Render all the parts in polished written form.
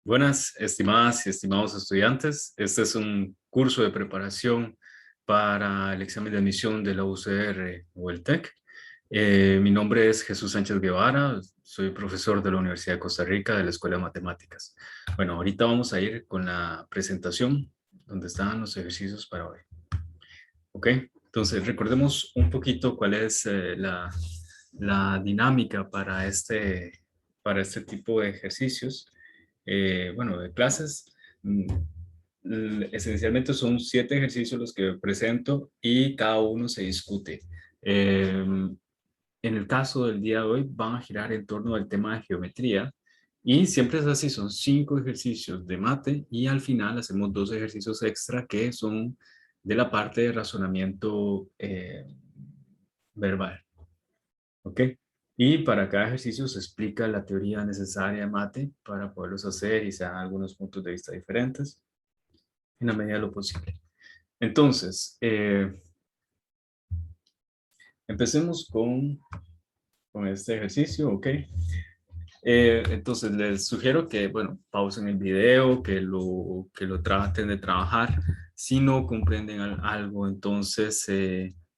Buenas, estimadas y estimados estudiantes. Este es un curso de preparación para el examen de admisión de la UCR o el TEC. Mi nombre es Jesús Sánchez Guevara, soy profesor de la Universidad de Costa Rica de la Escuela de Matemáticas. Bueno, ahorita vamos a ir con la presentación donde están los ejercicios para hoy. ¿Ok? Entonces, recordemos un poquito cuál es la dinámica para este tipo de ejercicios. Bueno, de clases. Esencialmente son 7 ejercicios los que presento y cada uno se discute. En el caso del día de hoy van a girar en torno al tema de geometría y siempre es así, son 5 ejercicios de mate y al final hacemos 2 ejercicios extra que son de la parte de razonamiento verbal. ¿Ok? Y para cada ejercicio se explica la teoría necesaria de mate para poderlos hacer y se dan algunos puntos de vista diferentes en la medida de lo posible. Entonces, empecemos con este ejercicio, ¿ok? Entonces, les sugiero que, bueno, pausen el video, que lo traten de trabajar. Si no comprenden algo, entonces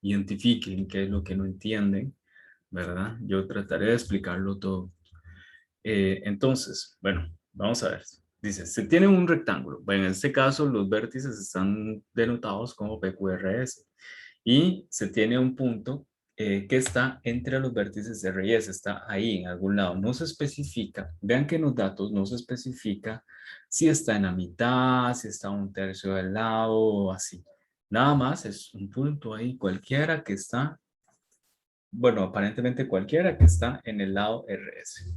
identifiquen qué es lo que no entienden, ¿verdad? Yo trataré de explicarlo todo. Entonces, bueno, vamos a ver. Dice, se tiene un rectángulo. Bueno, en este caso, los vértices están denotados como PQRS. Y se tiene un punto que está entre los vértices R y S. Está ahí en algún lado. No se especifica. Vean que en los datos no se especifica si está en la mitad, si está a un tercio del lado o así. Nada más es un punto ahí cualquiera que está, bueno, aparentemente cualquiera que está en el lado RS.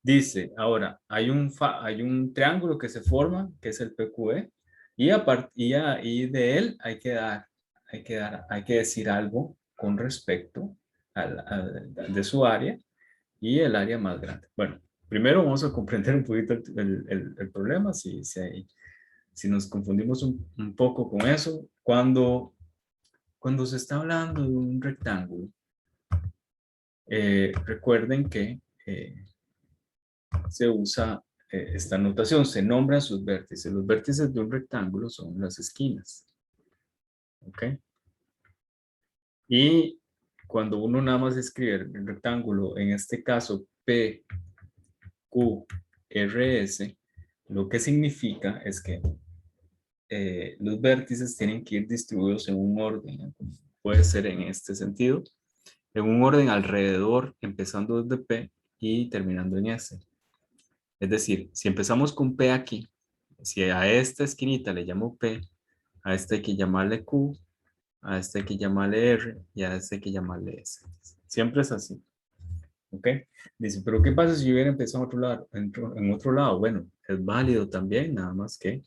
Dice, ahora, hay un triángulo que se forma, que es el PQE, y de él hay que decir algo con respecto de su área y el área más grande. Bueno, primero vamos a comprender un poquito el problema, si nos confundimos un poco con eso. Cuando se está hablando de un rectángulo, recuerden que se usa esta notación, se nombran sus vértices. Los vértices de un rectángulo son las esquinas. ¿Ok? Y cuando uno nada más escribe el rectángulo, en este caso P, Q, R, S, lo que significa es que los vértices tienen que ir distribuidos en un orden. Puede ser en este sentido, en un orden alrededor, empezando desde P y terminando en S. Es decir, si empezamos con P aquí, si a esta esquinita le llamo P, a esta hay que llamarle Q, a esta hay que llamarle R y a esta hay que llamarle S. Siempre es así. ¿Ok? Dice, pero ¿qué pasa si yo hubiera empezado en otro lado? En otro lado, bueno, es válido también, nada más que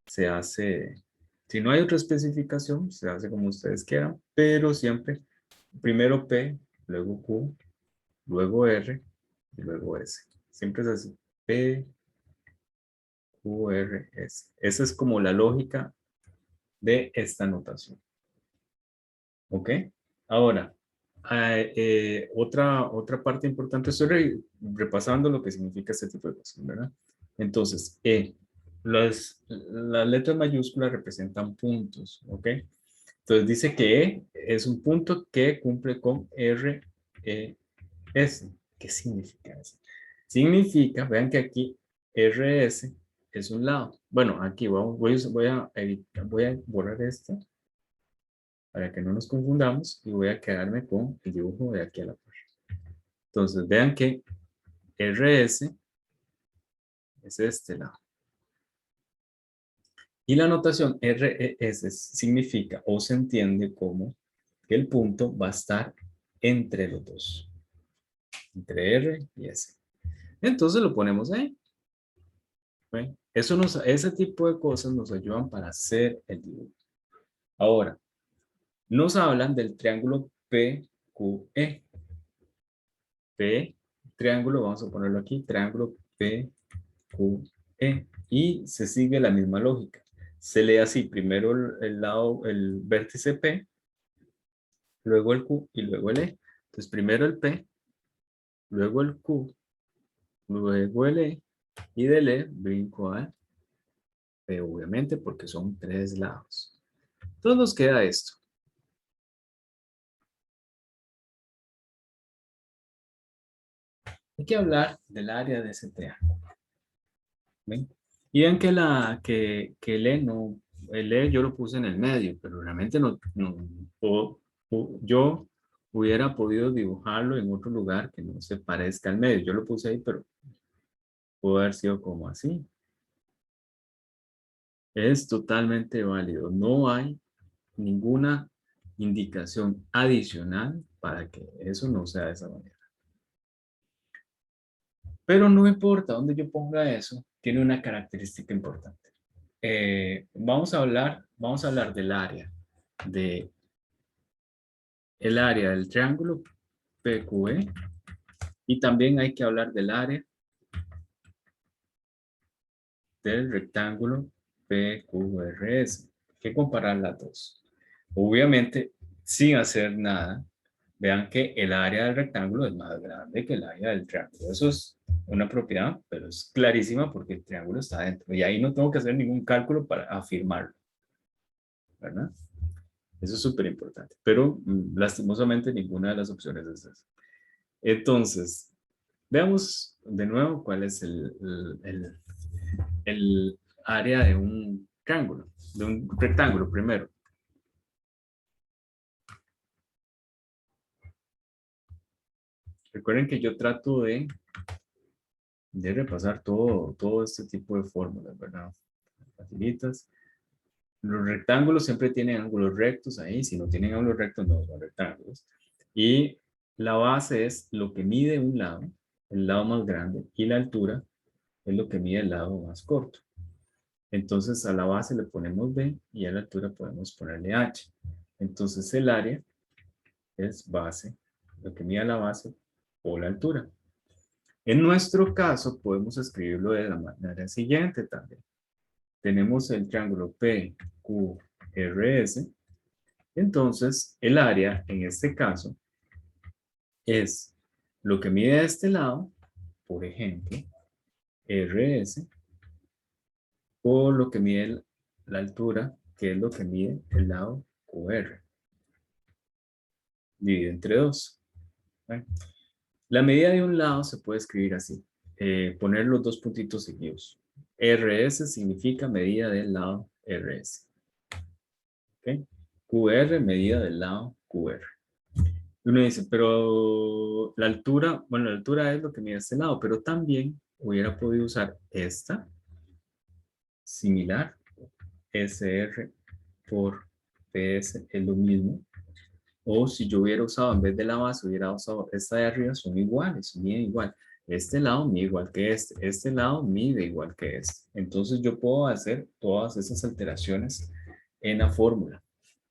se hace, si no hay otra especificación, se hace como ustedes quieran, pero siempre primero P, luego Q, luego R y luego S. Siempre es así. P, QRS. Esa es como la lógica de esta notación. ¿Ok? Ahora, otra parte importante, estoy repasando lo que significa este tipo de cosas, ¿verdad? Entonces, las letras mayúsculas representan puntos, ¿ok? Entonces dice que E es un punto que cumple con R, E, S. ¿Qué significa eso? Significa, vean que aquí RS es un lado. Bueno, aquí voy a borrar esto para que no nos confundamos y voy a quedarme con el dibujo de aquí a la par. Entonces, vean que RS es este lado. Y la notación RES significa o se entiende como que el punto va a estar entre los dos. Entre R y S. Entonces lo ponemos ahí. ¿Ven? Ese tipo de cosas nos ayudan para hacer el dibujo. Ahora, nos hablan del triángulo PQE. P, triángulo, vamos a ponerlo aquí, triángulo PQE. Y se sigue la misma lógica. Se lee así, primero el vértice P, luego el Q y luego el E. Entonces, primero el P, luego el Q, luego el E Y del E brinco a P, obviamente, porque son 3 lados. Entonces nos queda esto. Hay que hablar del área de ese triángulo. ¿Ven? Y ven que, el E no, el E yo lo puse en el medio, pero realmente yo hubiera podido dibujarlo en otro lugar que no se parezca al medio. Yo lo puse ahí, pero pudo haber sido como así. Es totalmente válido. No hay ninguna indicación adicional para que eso no sea de esa manera. Pero no importa dónde yo ponga eso, tiene una característica importante. Vamos a hablar del área, de el área del triángulo PQE y también hay que hablar del área del rectángulo PQRS. Hay que comparar las dos. Obviamente, sin hacer nada, vean que el área del rectángulo es más grande que el área del triángulo. Eso es una propiedad, pero es clarísima porque el triángulo está dentro. Y ahí no tengo que hacer ningún cálculo para afirmarlo, ¿verdad? Eso es súper importante. Pero lastimosamente ninguna de las opciones es esa. Entonces, veamos de nuevo cuál es el área de un triángulo, de un rectángulo primero. Recuerden que yo trato de repasar todo este tipo de fórmulas, ¿verdad? Facilitas. Los rectángulos siempre tienen ángulos rectos ahí. Si no tienen ángulos rectos, no son rectángulos. Y la base es lo que mide un lado, el lado más grande, y la altura es lo que mide el lado más corto. Entonces a la base le ponemos B y a la altura podemos ponerle H. Entonces el área es base, lo que mide la base o la altura. En nuestro caso podemos escribirlo de la manera siguiente también. Tenemos el triángulo PQRS. Entonces el área en este caso es lo que mide de este lado, por ejemplo, RS, o lo que mide la altura, que es lo que mide el lado QR. Dividido entre 2. ¿Vale? La medida de un lado se puede escribir así. Poner los dos puntitos seguidos. RS significa medida del lado RS. ¿Okay? QR, medida del lado QR. Uno dice, pero la altura, bueno, la altura es lo que mide este lado, pero también hubiera podido usar esta, similar, SR por PS es lo mismo. O si yo hubiera usado, en vez de la base, hubiera usado esta de arriba, son iguales, mide igual. Este lado mide igual que este lado mide igual que este. Entonces yo puedo hacer todas esas alteraciones en la fórmula.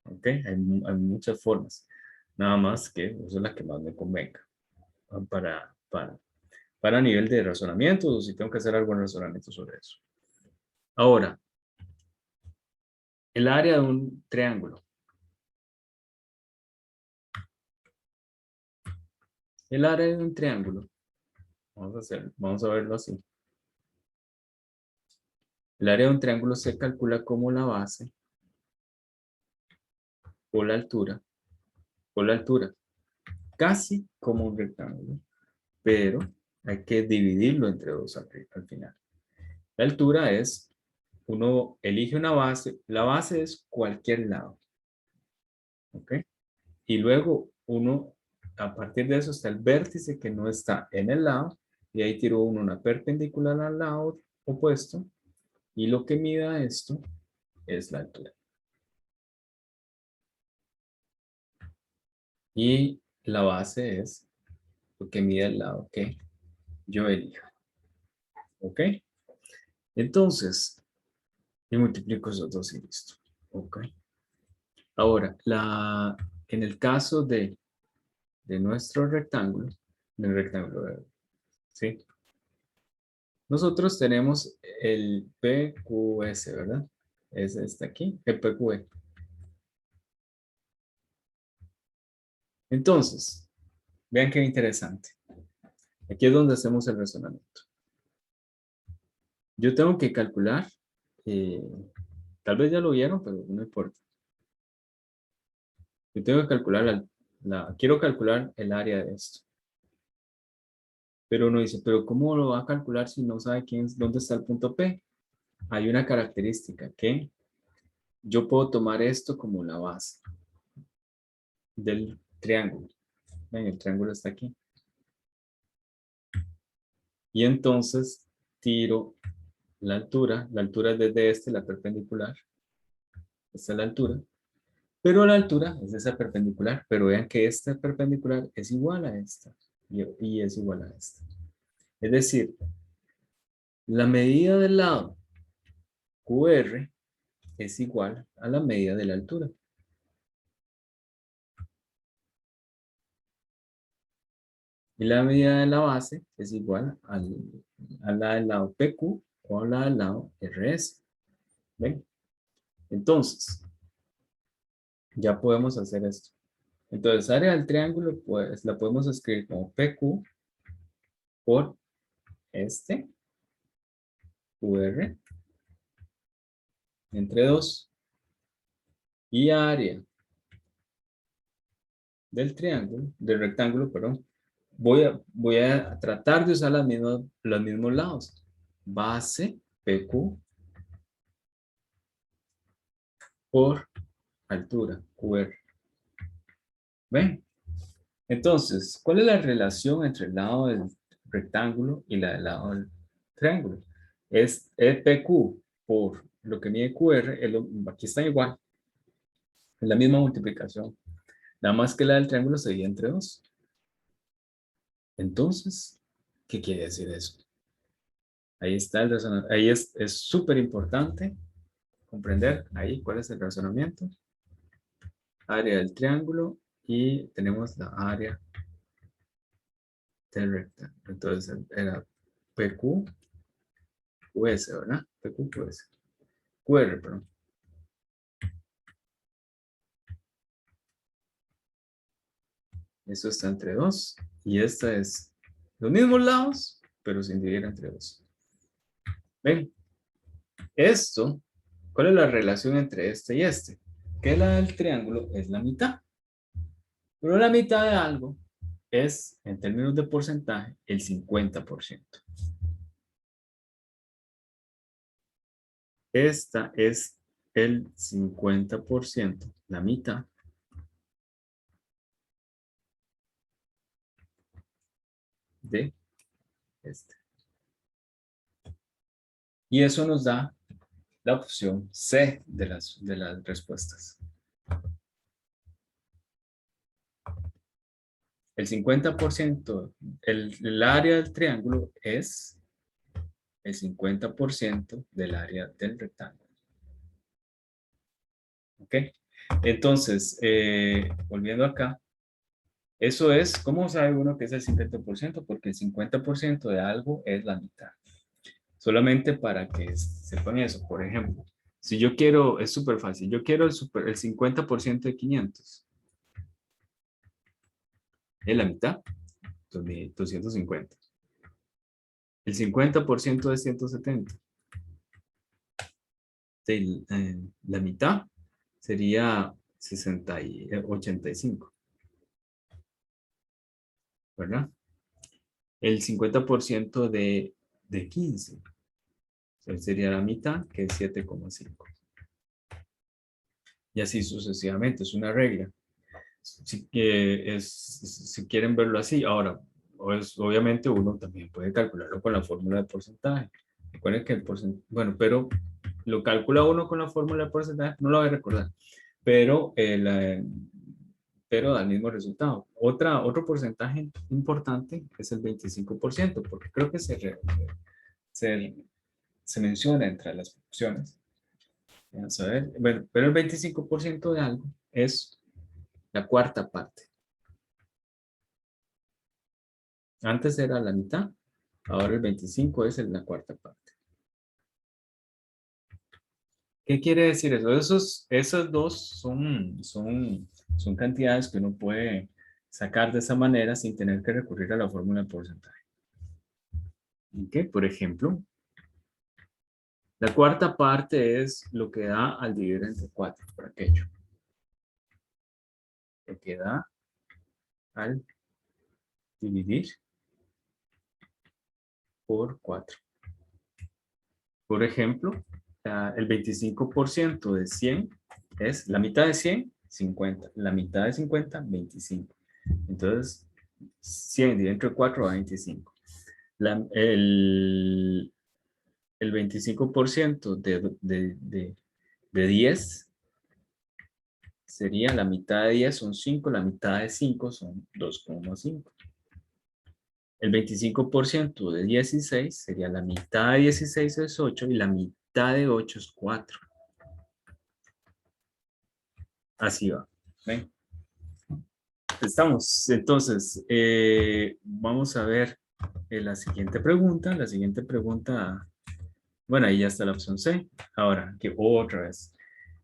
¿Ok? Hay muchas formas. Nada más que uso la que más me convenga para nivel de razonamiento o si tengo que hacer algún razonamiento sobre eso. Ahora, el área de un triángulo. El área de un triángulo. Vamos a verlo así. El área de un triángulo se calcula como la base o la altura, casi como un rectángulo, pero hay que dividirlo entre dos al final. La altura es, uno elige una base, la base es cualquier lado, ¿ok? Y luego uno, a partir de eso está el vértice que no está en el lado, y ahí tiro uno una perpendicular al lado opuesto, y lo que mida esto es la altura. Y la base es lo que mide el lado que yo elijo. ¿Ok? Entonces, y multiplico esos dos y listo. ¿Ok? Ahora, en el caso de nuestro rectángulo, del rectángulo, ¿sí? Nosotros tenemos el PQS, ¿verdad? Es este aquí, el PQE. Entonces, vean qué interesante. Aquí es donde hacemos el razonamiento. Yo tengo que calcular, eh, tal vez ya lo vieron, pero no importa. Yo tengo que calcular, quiero calcular el área de esto. Pero uno dice, pero ¿cómo lo va a calcular si no sabe dónde está el punto P? Hay una característica que yo puedo tomar esto como la base del triángulo. Ven, el triángulo está aquí. Y entonces tiro la altura es desde la perpendicular. Esta es la altura. Pero la altura es esa perpendicular. Pero vean que esta perpendicular es igual a esta. Y es igual a esta. Es decir, la medida del lado QR es igual a la medida de la altura. Y la medida de la base es igual a la del lado PQ o a la del lado RS. ¿Ven? Entonces, ya podemos hacer esto. Entonces, área del triángulo, pues la podemos escribir como PQ por este QR entre 2 y área del triángulo, del rectángulo, perdón. Voy a tratar de usar los mismos lados. Base PQ por altura QR. ¿Ven? Entonces, ¿cuál es la relación entre el lado del rectángulo y la del lado del triángulo? Es PQ por lo que mide QR, aquí está igual, es la misma multiplicación, nada más que la del triángulo se divide entre 2. Entonces, ¿qué quiere decir eso? Ahí está el razonamiento, ahí es súper importante comprender ahí cuál es el razonamiento. Área del triángulo y tenemos la área del rectángulo. Entonces era PQ QS, ¿verdad? PQ QS. QR, perdón. Eso está entre 2 y esta es los mismos lados, pero sin dividir entre 2. ¿Ven? Esto, ¿cuál es la relación entre este y este? Que la del triángulo es la mitad. Pero la mitad de algo es, en términos de porcentaje, el 50%. Esta es el 50%, la mitad de este. Y eso nos da la opción C de las respuestas. El 50%, el área del triángulo es el 50% del área del rectángulo. ¿Ok? Entonces, volviendo acá, eso es, ¿cómo sabe uno que es el 50%? Porque el 50% de algo es la mitad. Solamente para que sepan eso, por ejemplo, si yo quiero, es súper fácil, yo quiero el 50% de 500. Es la mitad, 250. El 50% de 170. La mitad sería 85, ¿verdad? El 50% de 15 sería la mitad, que es 7,5. Y así sucesivamente, es una regla. Si quieren verlo así, ahora, pues, obviamente uno también puede calcularlo con la fórmula de porcentaje. Recuerden que el porcentaje, bueno, pero lo calcula uno con la fórmula de porcentaje, no lo voy a recordar, pero, pero da el mismo resultado. Otro porcentaje importante es el 25%, porque creo que se, se menciona entre las opciones. Vamos a ver, bueno, pero el 25% de algo es la cuarta parte. Antes era la mitad, ahora el 25 es la cuarta parte. ¿Qué quiere decir eso? Esos dos son cantidades que uno puede sacar de esa manera sin tener que recurrir a la fórmula de porcentaje. ¿Ok? Por ejemplo, La cuarta parte es lo que da al dividir entre 4, por aquello. Lo que da al dividir por 4. Por ejemplo, el 25% de 100 es la mitad de 100, 50. La mitad de 50, 25. Entonces, 100 dividido entre 4 da 25. El 25% de 10 sería la mitad de 10 son 5, la mitad de 5 son 2,5. El 25% de 16 sería la mitad de 16 es 8 y la mitad de 8 es 4. Así va. ¿Ven? Estamos. Entonces, vamos a ver la siguiente pregunta. La siguiente pregunta, bueno, ahí ya está la opción C. Ahora, que otra vez.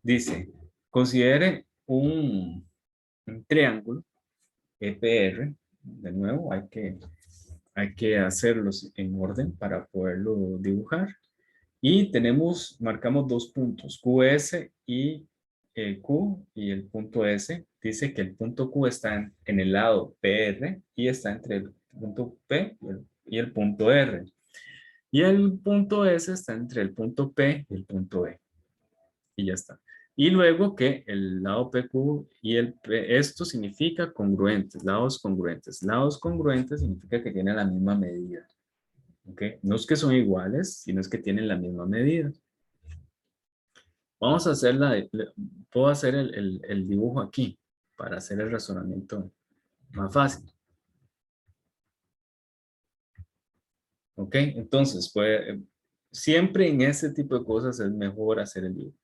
Dice, considere un triángulo EPR. De nuevo, hay que hacerlos en orden para poderlo dibujar. Y marcamos dos puntos, QS y Q, y el punto S dice que el punto Q está en el lado PR y está entre el punto P y el punto R. Y el punto S está entre el punto P y el punto E. Y ya está. Y luego que el lado PQ y el P, esto significa congruentes, lados congruentes. Lados congruentes significa que tienen la misma medida. ¿Ok? No es que son iguales, sino es que tienen la misma medida. Vamos a hacer puedo hacer el dibujo aquí para hacer el razonamiento más fácil. ¿Ok? Entonces, pues, siempre en este tipo de cosas es mejor hacer el dibujo.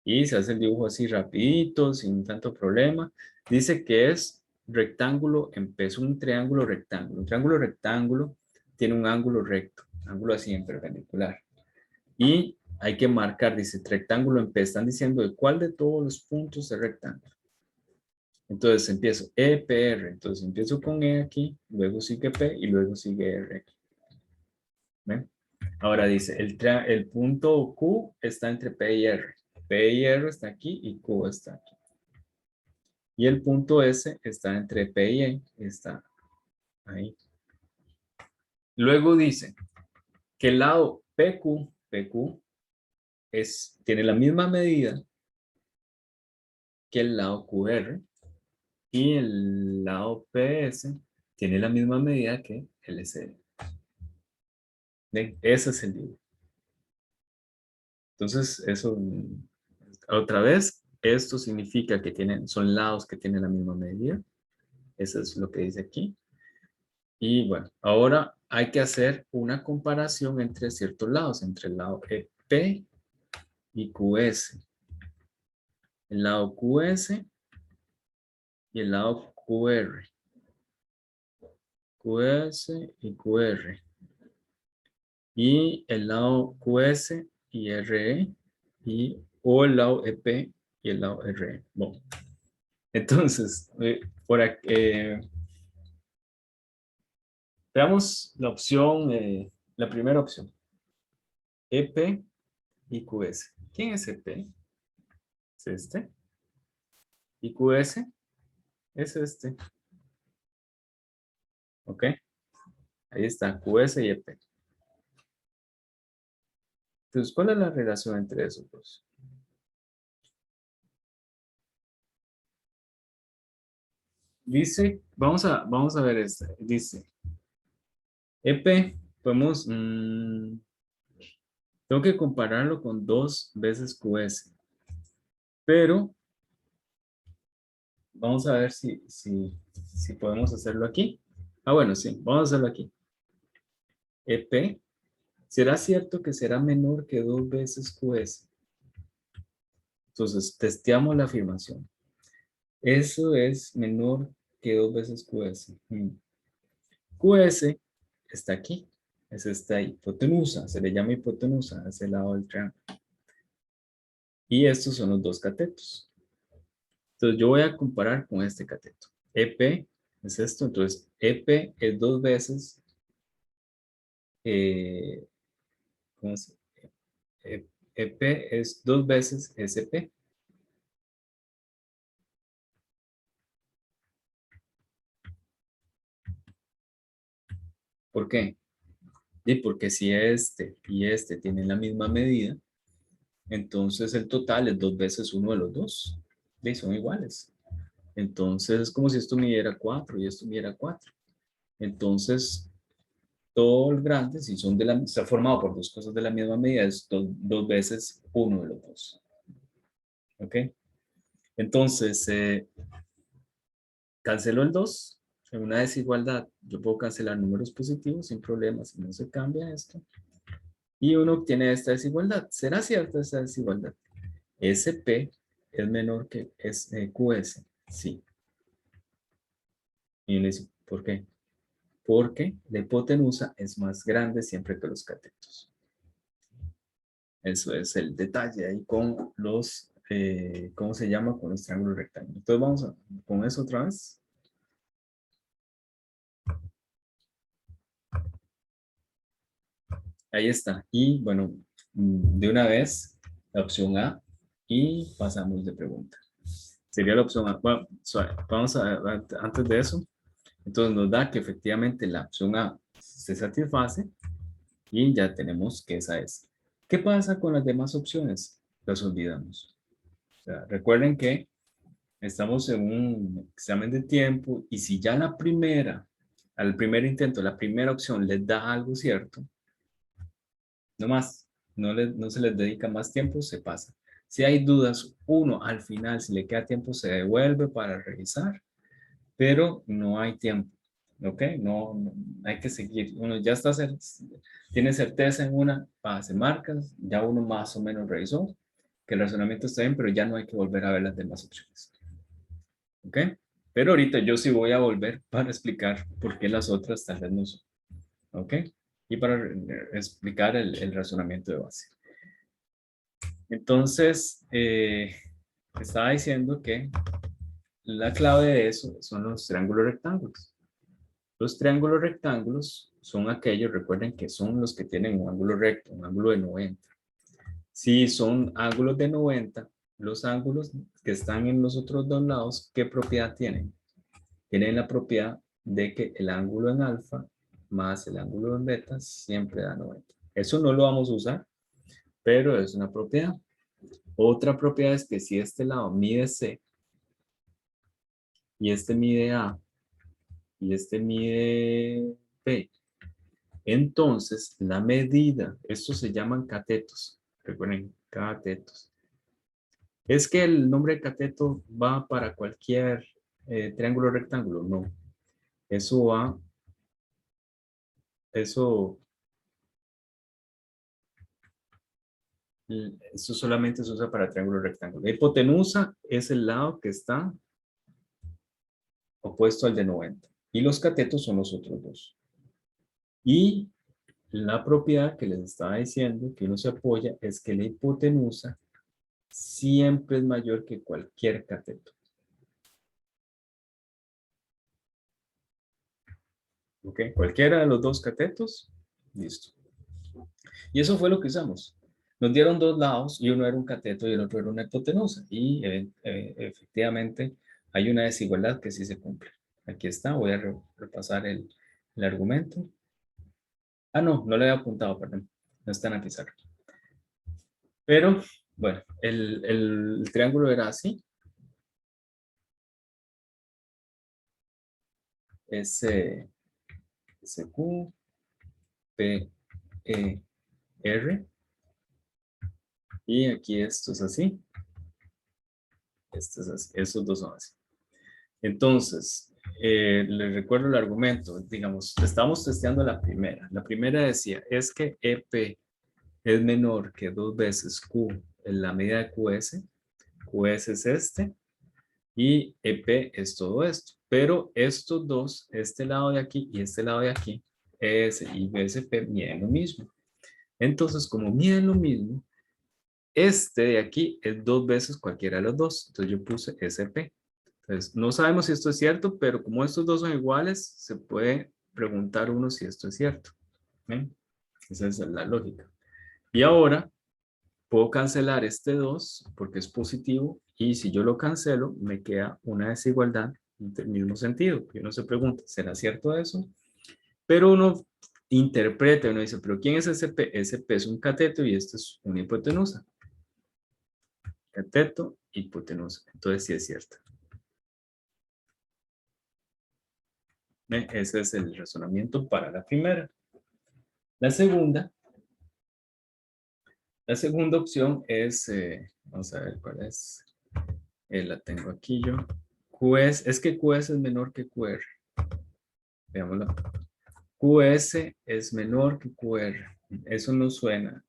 Y se hace el dibujo así rapidito, sin tanto problema. Dice que es rectángulo en peso, un triángulo rectángulo. Un triángulo rectángulo tiene un ángulo recto, ángulo así en perpendicular. Y hay que marcar, dice rectángulo en P. Están diciendo de cuál de todos los puntos es rectángulo. Entonces empiezo EPR. Entonces empiezo con E aquí, luego sigue P y luego sigue R aquí. ¿Ven? Ahora dice, el punto Q está entre P y R. P y R está aquí y Q está aquí. Y el punto S está entre P y E. Está ahí. Luego dice que el lado PQ tiene la misma medida que el lado QR. Y el lado PS tiene la misma medida que el SD. ¿Ven? Ese es el dibujo. Entonces, eso, otra vez, esto significa que son lados que tienen la misma medida. Eso es lo que dice aquí. Y bueno, ahora hay que hacer una comparación entre ciertos lados, entre el lado EP y QS. El lado QS y el lado QR. QS y QR. Y el lado QS y RE, o el lado EP y el lado RE. Bueno, entonces, por aquí, veamos la opción, la primera opción, EP y QS. ¿Quién es EP? Es este. Y QS es este. ¿Ok? Ahí está, QS y EP. Entonces, ¿cuál es la relación entre esos dos? Dice, vamos a ver esta. Dice, EP, podemos, tengo que compararlo con 2 veces QS. Pero vamos a ver si podemos hacerlo aquí. Ah, bueno, sí, vamos a hacerlo aquí. EP, ¿será cierto que será menor que 2 veces QS? Entonces, testeamos la afirmación. Eso es menor que 2 veces QS. QS está aquí. Es esta hipotenusa. Se le llama hipotenusa a ese lado del triángulo. Y estos son los dos catetos. Entonces, yo voy a comparar con este cateto. EP es esto. Entonces, EP es 2 veces ¿cómo se? EP es 2 veces SP. ¿Por qué? Y porque si este y este tienen la misma medida, entonces el total es 2 veces uno de los dos. Y son iguales. Entonces es como si esto midiera 4 y esto midiera 4. Entonces, todo el grande, si son está formado por dos cosas de la misma medida, es 2 veces uno de los dos. ¿Ok? Entonces, cancelo el 2. En una desigualdad, yo puedo cancelar números positivos sin problemas si no se cambia esto. Y uno obtiene esta desigualdad. ¿Será cierta esta desigualdad? SP es menor que QS. Sí. Y uno dice, ¿por qué? Porque la hipotenusa es más grande siempre que los catetos. Eso es el detalle ahí con los, ¿cómo se llama? Con los triángulos rectángulos. Entonces vamos con eso otra vez. Ahí está. Y bueno, de una vez, la opción A y pasamos de pregunta. Sería la opción A. Bueno, vamos antes de eso. Entonces nos da que efectivamente la opción A se satisface y ya tenemos que esa es. ¿Qué pasa con las demás opciones? Las olvidamos. O sea, recuerden que estamos en un examen de tiempo y si ya al primer intento, la primera opción les da algo cierto, no más, no se les dedica más tiempo, se pasa. Si hay dudas, uno al final, si le queda tiempo, se devuelve para revisar, pero no hay tiempo, ¿ok? No hay que seguir. Uno ya tiene certeza en una, se marcas, ya uno más o menos revisó, que el razonamiento está bien, pero ya no hay que volver a ver las demás opciones. ¿Ok? Pero ahorita yo sí voy a volver para explicar por qué las otras tal vez no son. ¿Ok? Y para explicar el razonamiento de base. Entonces, estaba diciendo que la clave de eso son los triángulos rectángulos. Los triángulos rectángulos son aquellos, recuerden que son los que tienen un ángulo recto, un ángulo de 90. Si son ángulos de 90, los ángulos que están en los otros dos lados, ¿qué propiedad tienen? Tienen la propiedad de que el ángulo en alfa más el ángulo en beta siempre da 90. Eso no lo vamos a usar, pero es una propiedad. Otra propiedad es que si este lado mide C y este mide A y este mide B, entonces la medida, estos se llaman catetos, recuerden, catetos. ¿Es que el nombre de cateto va para cualquier triángulo rectángulo? No, eso va, eso Eso solamente se usa para triángulo rectángulo. La hipotenusa es el lado que está opuesto al de 90. Y los catetos son los otros dos. Y la propiedad que les estaba diciendo, que uno se apoya, es que la hipotenusa siempre es mayor que cualquier cateto. ¿Ok? Cualquiera de los dos catetos, listo. Y eso fue lo que usamos. Nos dieron dos lados y uno era un cateto y el otro era una hipotenusa. Y efectivamente hay una desigualdad que sí se cumple. Aquí está, voy a repasar el argumento. Ah, no le había apuntado, perdón. No está en la pizarra. Pero, bueno, el triángulo era así. S, SQ, P, E, R. Y aquí esto es así. Esto es así. Estos dos son así. Entonces, les recuerdo el argumento. Digamos, estamos testeando la primera. La primera decía, es que EP es menor que 2 veces Q en la medida de QS. QS es este. Y EP es todo esto. Pero estos dos, este lado de aquí y este lado de aquí, ES y BSP miden lo mismo. Entonces, como miden lo mismo, este de aquí es 2 veces cualquiera de los dos. Entonces yo puse SP. Entonces, no sabemos si esto es cierto, pero como estos dos son iguales, se puede preguntar uno si esto es cierto. ¿Ven? Esa es la lógica. Y ahora, puedo cancelar este 2 porque es positivo y si yo lo cancelo me queda una desigualdad en el mismo sentido. Y uno se pregunta, ¿será cierto eso? Pero uno interpreta, uno dice, ¿pero quién es ese P? Ese P es un cateto y esto es una hipotenusa. Cateto, hipotenusa. Entonces sí es cierto. Ese es el razonamiento para la primera. La segunda opción es, vamos a ver cuál es. La tengo aquí yo. QS, es que QS es menor que QR. Veámoslo. QS es menor que QR. Eso no suena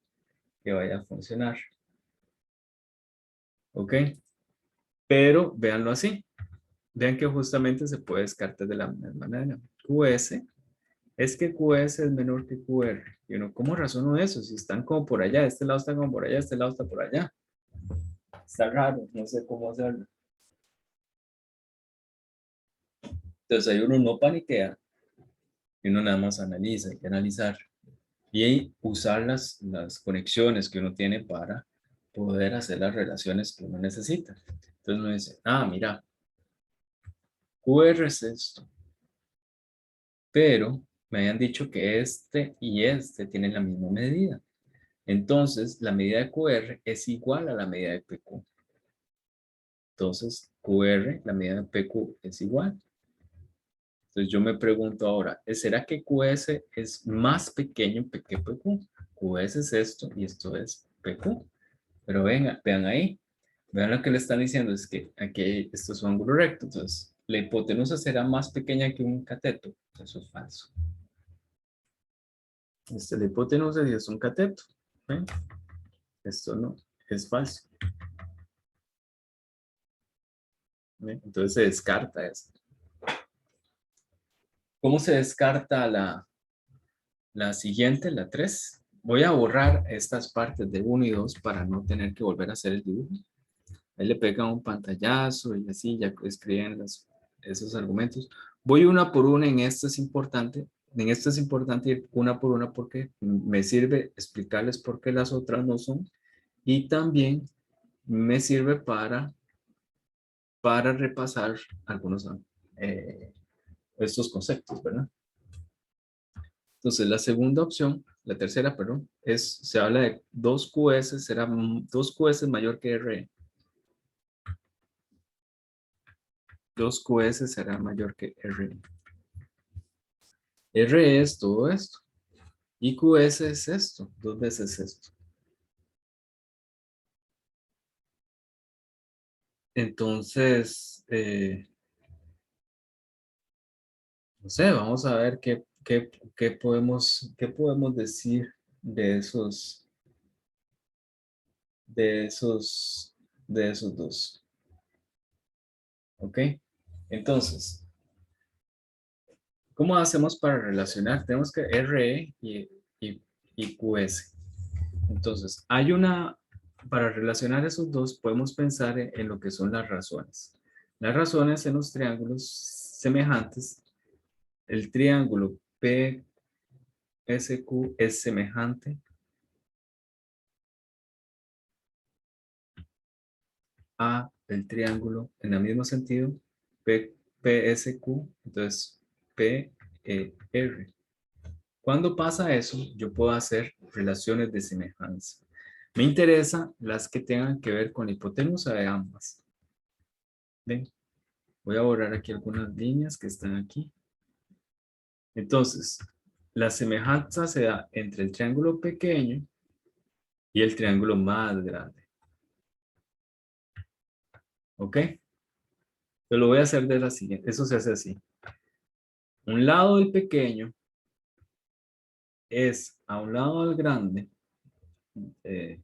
que vaya a funcionar. ¿Ok? Pero véanlo así. Vean que justamente se puede descartar de la misma manera. QS es que QS es menor que QR. Y uno, ¿cómo razono eso? Si están como por allá, este lado está como por allá, este lado está por allá. Está raro, no sé cómo hacerlo. Entonces ahí uno no paniquea y uno nada más analiza, hay que analizar. Y ahí usar las conexiones que uno tiene para poder hacer las relaciones que uno necesita. Entonces uno dice, ah, mira, QR es esto, pero me habían dicho que este y este tienen la misma medida. Entonces, la medida de QR es igual a la medida de PQ. Entonces, QR, la medida de PQ es igual. Entonces, yo me pregunto ahora, ¿será que QS es más pequeño que PQ? QS es esto y esto es PQ. Pero vean ahí, vean lo que le están diciendo, es que aquí esto es un ángulo recto. Entonces, la hipotenusa será más pequeña que un cateto. Eso es falso. La hipotenusa es un cateto. ¿Ven? Esto no, es falso. ¿Ven? Entonces se descarta eso. ¿Cómo se descarta la siguiente, la 3? Voy a borrar estas partes de 1 y 2 para no tener que volver a hacer el dibujo. Ahí le pegan un pantallazo y así ya escriben esos argumentos. Voy una por una, en esto es importante. En esto es importante ir una por una porque me sirve explicarles por qué las otras no son. Y también me sirve para repasar algunos estos conceptos, ¿verdad? Entonces, la segunda opción, la tercera, perdón, se habla de 2QS, será 2QS mayor que RE. 2QS será mayor que RE. RE es todo esto. Y QS es esto, 2 veces esto. Entonces, no sé, vamos a ver qué podemos decir de de esos, de esos dos. ¿Ok? Entonces, ¿cómo hacemos para relacionar? Tenemos que RE y QS. Entonces, para relacionar esos dos, podemos pensar en lo que son las razones. Las razones en los triángulos semejantes, el triángulo PSQ es semejante a el triángulo en el mismo sentido PSQ, entonces PER. Cuando pasa eso, yo puedo hacer relaciones de semejanza. Me interesan las que tengan que ver con la hipotenusa de ambas. ¿Ven? Voy a borrar aquí algunas líneas que están aquí. Entonces, la semejanza se da entre el triángulo pequeño y el triángulo más grande. ¿Ok? Yo lo voy a hacer de la siguiente. Eso se hace así. Un lado del pequeño es a un lado del grande eh,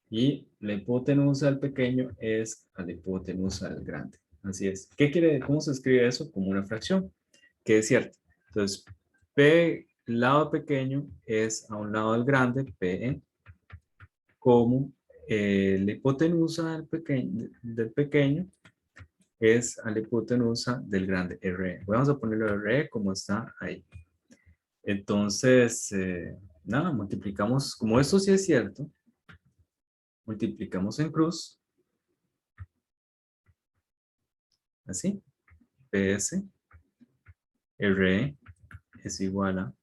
y la hipotenusa del pequeño es a la hipotenusa del grande. Así es. ¿Cómo se escribe eso? Como una fracción, que es cierto. Entonces, P lado pequeño es a un lado del grande, P, como la hipotenusa del pequeño es a la hipotenusa del grande, R. Vamos a ponerlo R como está ahí. Entonces, nada, multiplicamos, como esto sí es cierto, multiplicamos en cruz, así, PS, RE es igual a,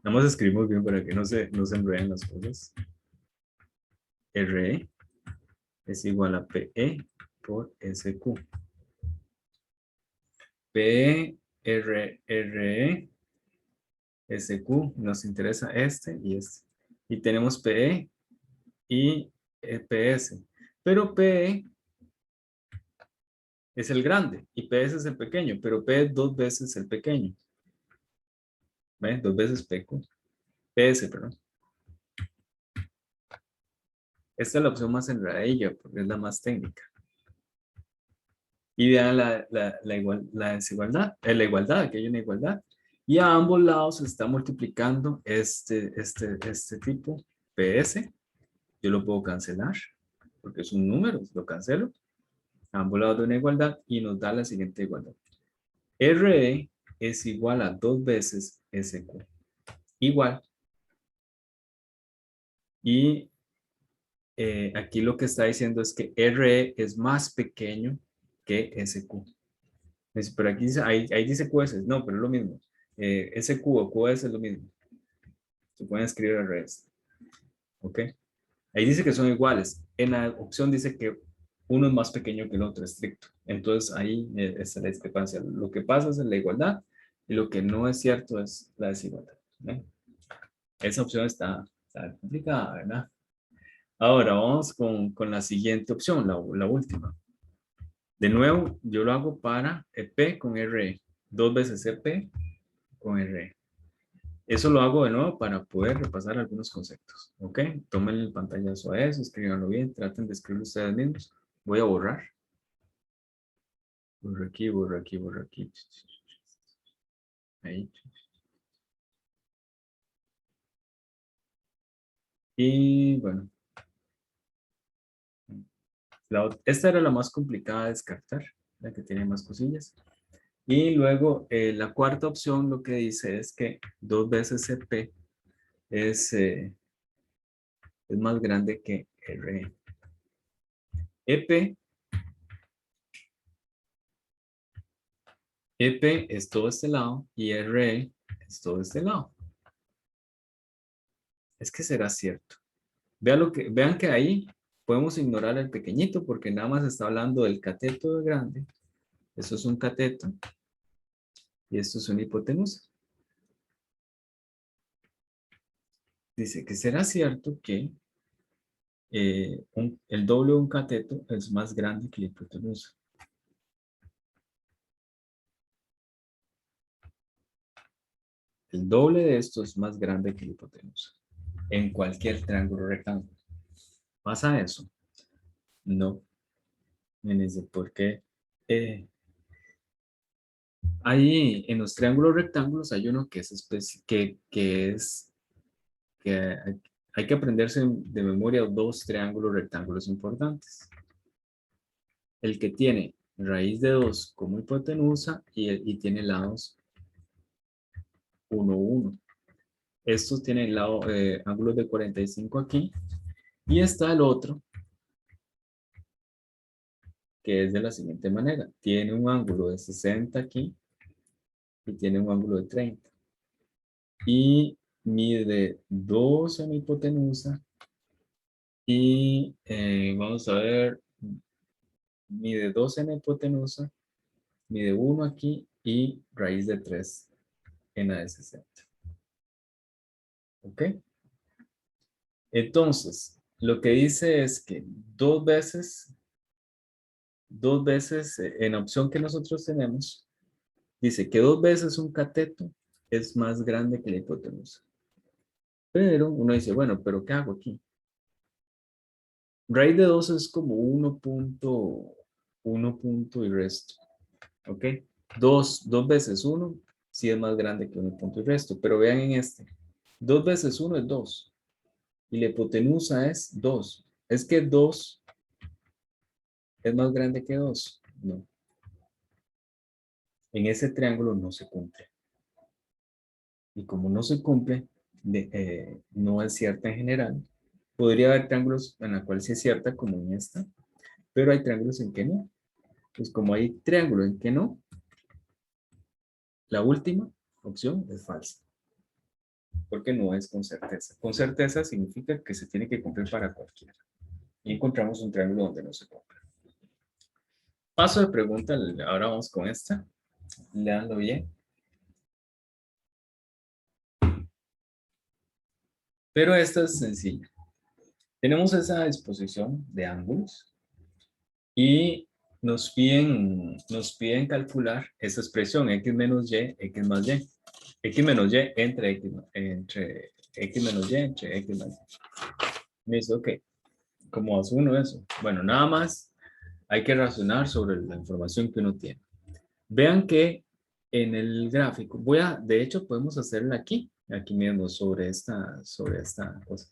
nada más escribimos bien para que no se enreden las cosas, RE es igual a PE por SQ. PE, RE, SQ, nos interesa este y este. Y tenemos PE y PS. Pero PE es el grande y PS es el pequeño, pero P es dos veces el pequeño. ¿Ven? Dos veces PQ. PS, perdón. Esta es la opción más enredadilla porque es la más técnica. Y vean la desigualdad, la igualdad, que hay una igualdad. Y a ambos lados se está multiplicando este tipo PS. Yo lo puedo cancelar porque es un número, lo cancelo. A ambos lados de una igualdad y nos da la siguiente igualdad. RE es igual a 2 veces SQ. Igual. Y aquí lo que está diciendo es que RE es más pequeño que SQ. Pero aquí dice, ahí dice QS. No, pero es lo mismo. SQ o QS es lo mismo. Se pueden escribir al revés. ¿Ok? Ahí dice que son iguales. En la opción dice que uno es más pequeño que el otro, estricto. Entonces ahí está la discrepancia. Lo que pasa es la igualdad y lo que no es cierto es la desigualdad. ¿Eh? Esa opción está complicada, ¿verdad? Ahora vamos con la siguiente opción, la última. De nuevo, yo lo hago para EP con RE. Dos veces EP con RE. Eso lo hago de nuevo para poder repasar algunos conceptos. ¿Ok? Tomen el pantallazo a eso, escríbanlo bien, traten de escribirlo ustedes mismos. Voy a borrar. Borro aquí, borro aquí, borro aquí. Ahí. Y bueno, esta era la más complicada de descartar, la que tiene más cosillas. Y luego la cuarta opción lo que dice es que dos veces CP es más grande que RE. EP, EP es todo este lado y RE es todo este lado. Es que será cierto. Vean que ahí podemos ignorar el pequeñito porque nada más está hablando del cateto grande. Eso es un cateto y esto es una hipotenusa. Dice que será cierto que el doble de un cateto es más grande que la hipotenusa. El doble de esto es más grande que la hipotenusa en cualquier triángulo rectángulo. ¿Pasa eso? No. Me dice, ¿por qué? Ahí en los triángulos rectángulos hay uno que es que hay que aprenderse de memoria dos triángulos rectángulos importantes. El que tiene raíz de 2 como hipotenusa y tiene lados 1, 1. Estos tienen ángulos de 45 aquí. Y está el otro, que es de la siguiente manera. Tiene un ángulo de 60 aquí y tiene un ángulo de 30. Y mide 2 en hipotenusa. Y vamos a ver, mide 2 en hipotenusa, mide 1 aquí y raíz de 3 en la de 60. ¿Ok? Entonces, lo que dice es que dos veces en la opción que nosotros tenemos, dice que dos veces un cateto es más grande que la hipotenusa. Pero uno dice, bueno, ¿pero qué hago aquí? Raíz de 2 es como 1 punto y resto. ¿Ok? 2 veces 1 sí es más grande que 1 punto y resto. Pero vean en este. 2 veces 1 es 2. Y la hipotenusa es 2. ¿Es que 2 es más grande que 2? No. En ese triángulo no se cumple. Y como no se cumple, no es cierta en general, Podría haber triángulos en la cual sí es cierta, como en esta, pero hay triángulos en que no. Pues como hay triángulos en que no, la última opción es falsa, porque no es con certeza. Con certeza significa que se tiene que cumplir para cualquiera. Y encontramos un triángulo donde no se cumple. Paso de pregunta, ahora vamos con esta. Leanlo bien. Pero esta es sencilla. Tenemos esa disposición de ángulos y nos piden calcular esa expresión x menos y, x más y. X menos y entre x menos y entre x más y. Me dice, ok, ¿cómo hace uno eso? Bueno, nada más hay que razonar sobre la información que uno tiene. Vean que en el gráfico, de hecho podemos hacerla aquí mismo sobre esta cosa.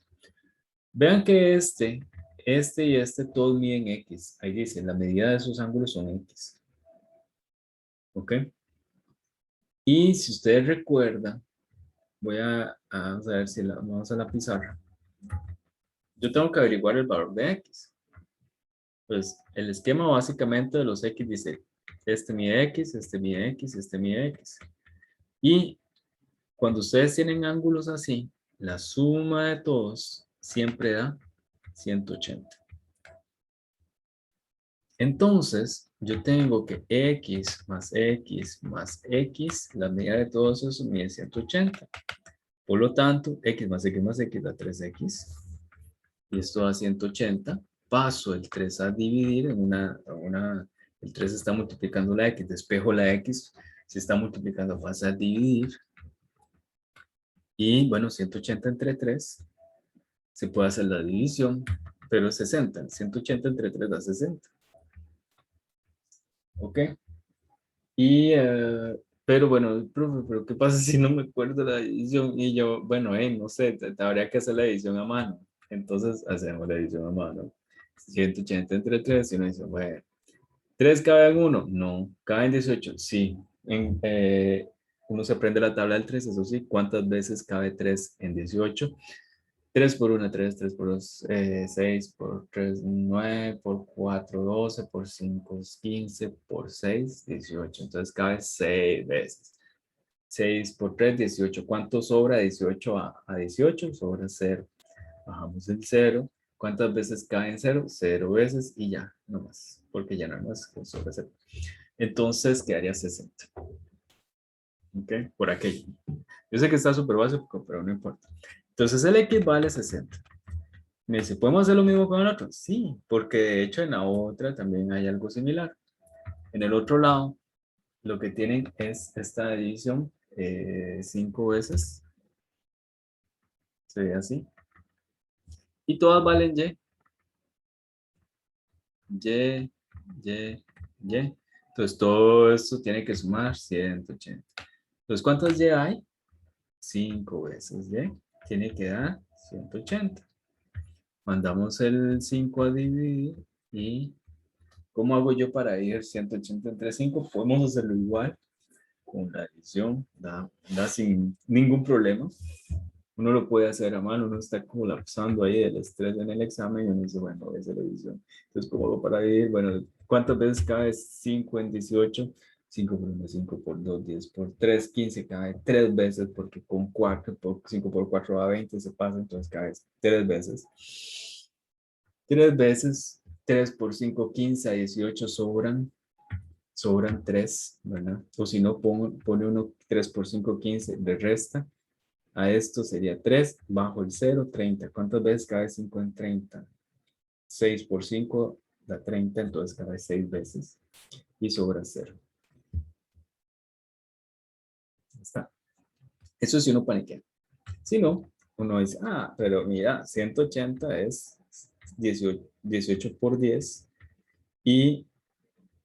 Vean que este y este todos miden X. Ahí dice, la medida de esos ángulos son X. ¿Ok? Y si ustedes recuerdan, vamos a ver si vamos a la pizarra. Yo tengo que averiguar el valor de X. Pues el esquema básicamente de los X dice, este mide X, este mide X, este mide X. Y cuando ustedes tienen ángulos así, la suma de todos siempre da 180. Entonces, yo tengo que X más X, la medida de todos esos mide 180. Por lo tanto, X más X da 3X. Y esto da 180. Paso el 3 a dividir el 3 está multiplicando la X, despejo la X, se está multiplicando, pasa a dividir. Y bueno, 180 entre 3, se puede hacer la división, pero es 60. 180 entre 3 da 60. ¿Ok? Pero bueno, profe, pero ¿qué pasa si no me acuerdo la edición? Y yo, bueno, no sé, habría que hacer la edición a mano. Entonces hacemos la edición a mano. 180 entre 3 y uno dice, bueno, ¿3 cabe en 1? No. ¿Cabe en 18? Sí. Uno se aprende la tabla del 3, eso sí. ¿Cuántas veces cabe 3 en 18? 3 por 1, 3, 3 por 2, 6 por 3, 9, por 4, 12, por 5, 15, por 6, 18. Entonces cabe 6 veces. 6 por 3, 18. ¿Cuánto sobra 18 a 18? Sobra 0. Bajamos el 0. ¿Cuántas veces cae en 0? 0 veces y ya, no más. Porque ya no hay más que sobre 0. Entonces quedaría 60. ¿Ok? Por aquello. Yo sé que está súper básico, pero no importa. Entonces el X vale 60. Me dice, ¿podemos hacer lo mismo con el otro? Sí, porque de hecho en la otra también hay algo similar. En el otro lado, lo que tienen es esta división 5 veces. Se ve así. Y todas valen Y. Y, Y, Y. Entonces todo esto tiene que sumar 180. Entonces, ¿cuántas Y hay? 5 veces Y. Tiene que dar 180. Mandamos el 5 a dividir y ¿cómo hago yo para ir 180 entre 5? Podemos hacerlo igual con la adición, da sin ningún problema. Uno lo puede hacer a mano, uno está colapsando ahí del estrés en el examen y uno dice, bueno, voy a hacer la edición. Entonces, ¿cómo hago para ir? Bueno, ¿cuántas veces cabe 5 en 18? 5 por 1, 5 por 2, 10 por 3, 15, cabe 3 veces porque con 4, 5 por 4 da 20, se pasa, entonces cabe 3 veces. 3 veces, 3 por 5, 15, a 18 sobran 3, ¿verdad? O si no, pone uno 3 por 5, 15, le resta. A esto sería 3 bajo el 0, 30. ¿Cuántas veces cabe 5 en 30? 6 por 5 da 30, entonces cabe 6 veces. Y sobra 0. Está. Eso si uno paniquea. Si no, uno dice, pero mira, 180 es 18 por 10 y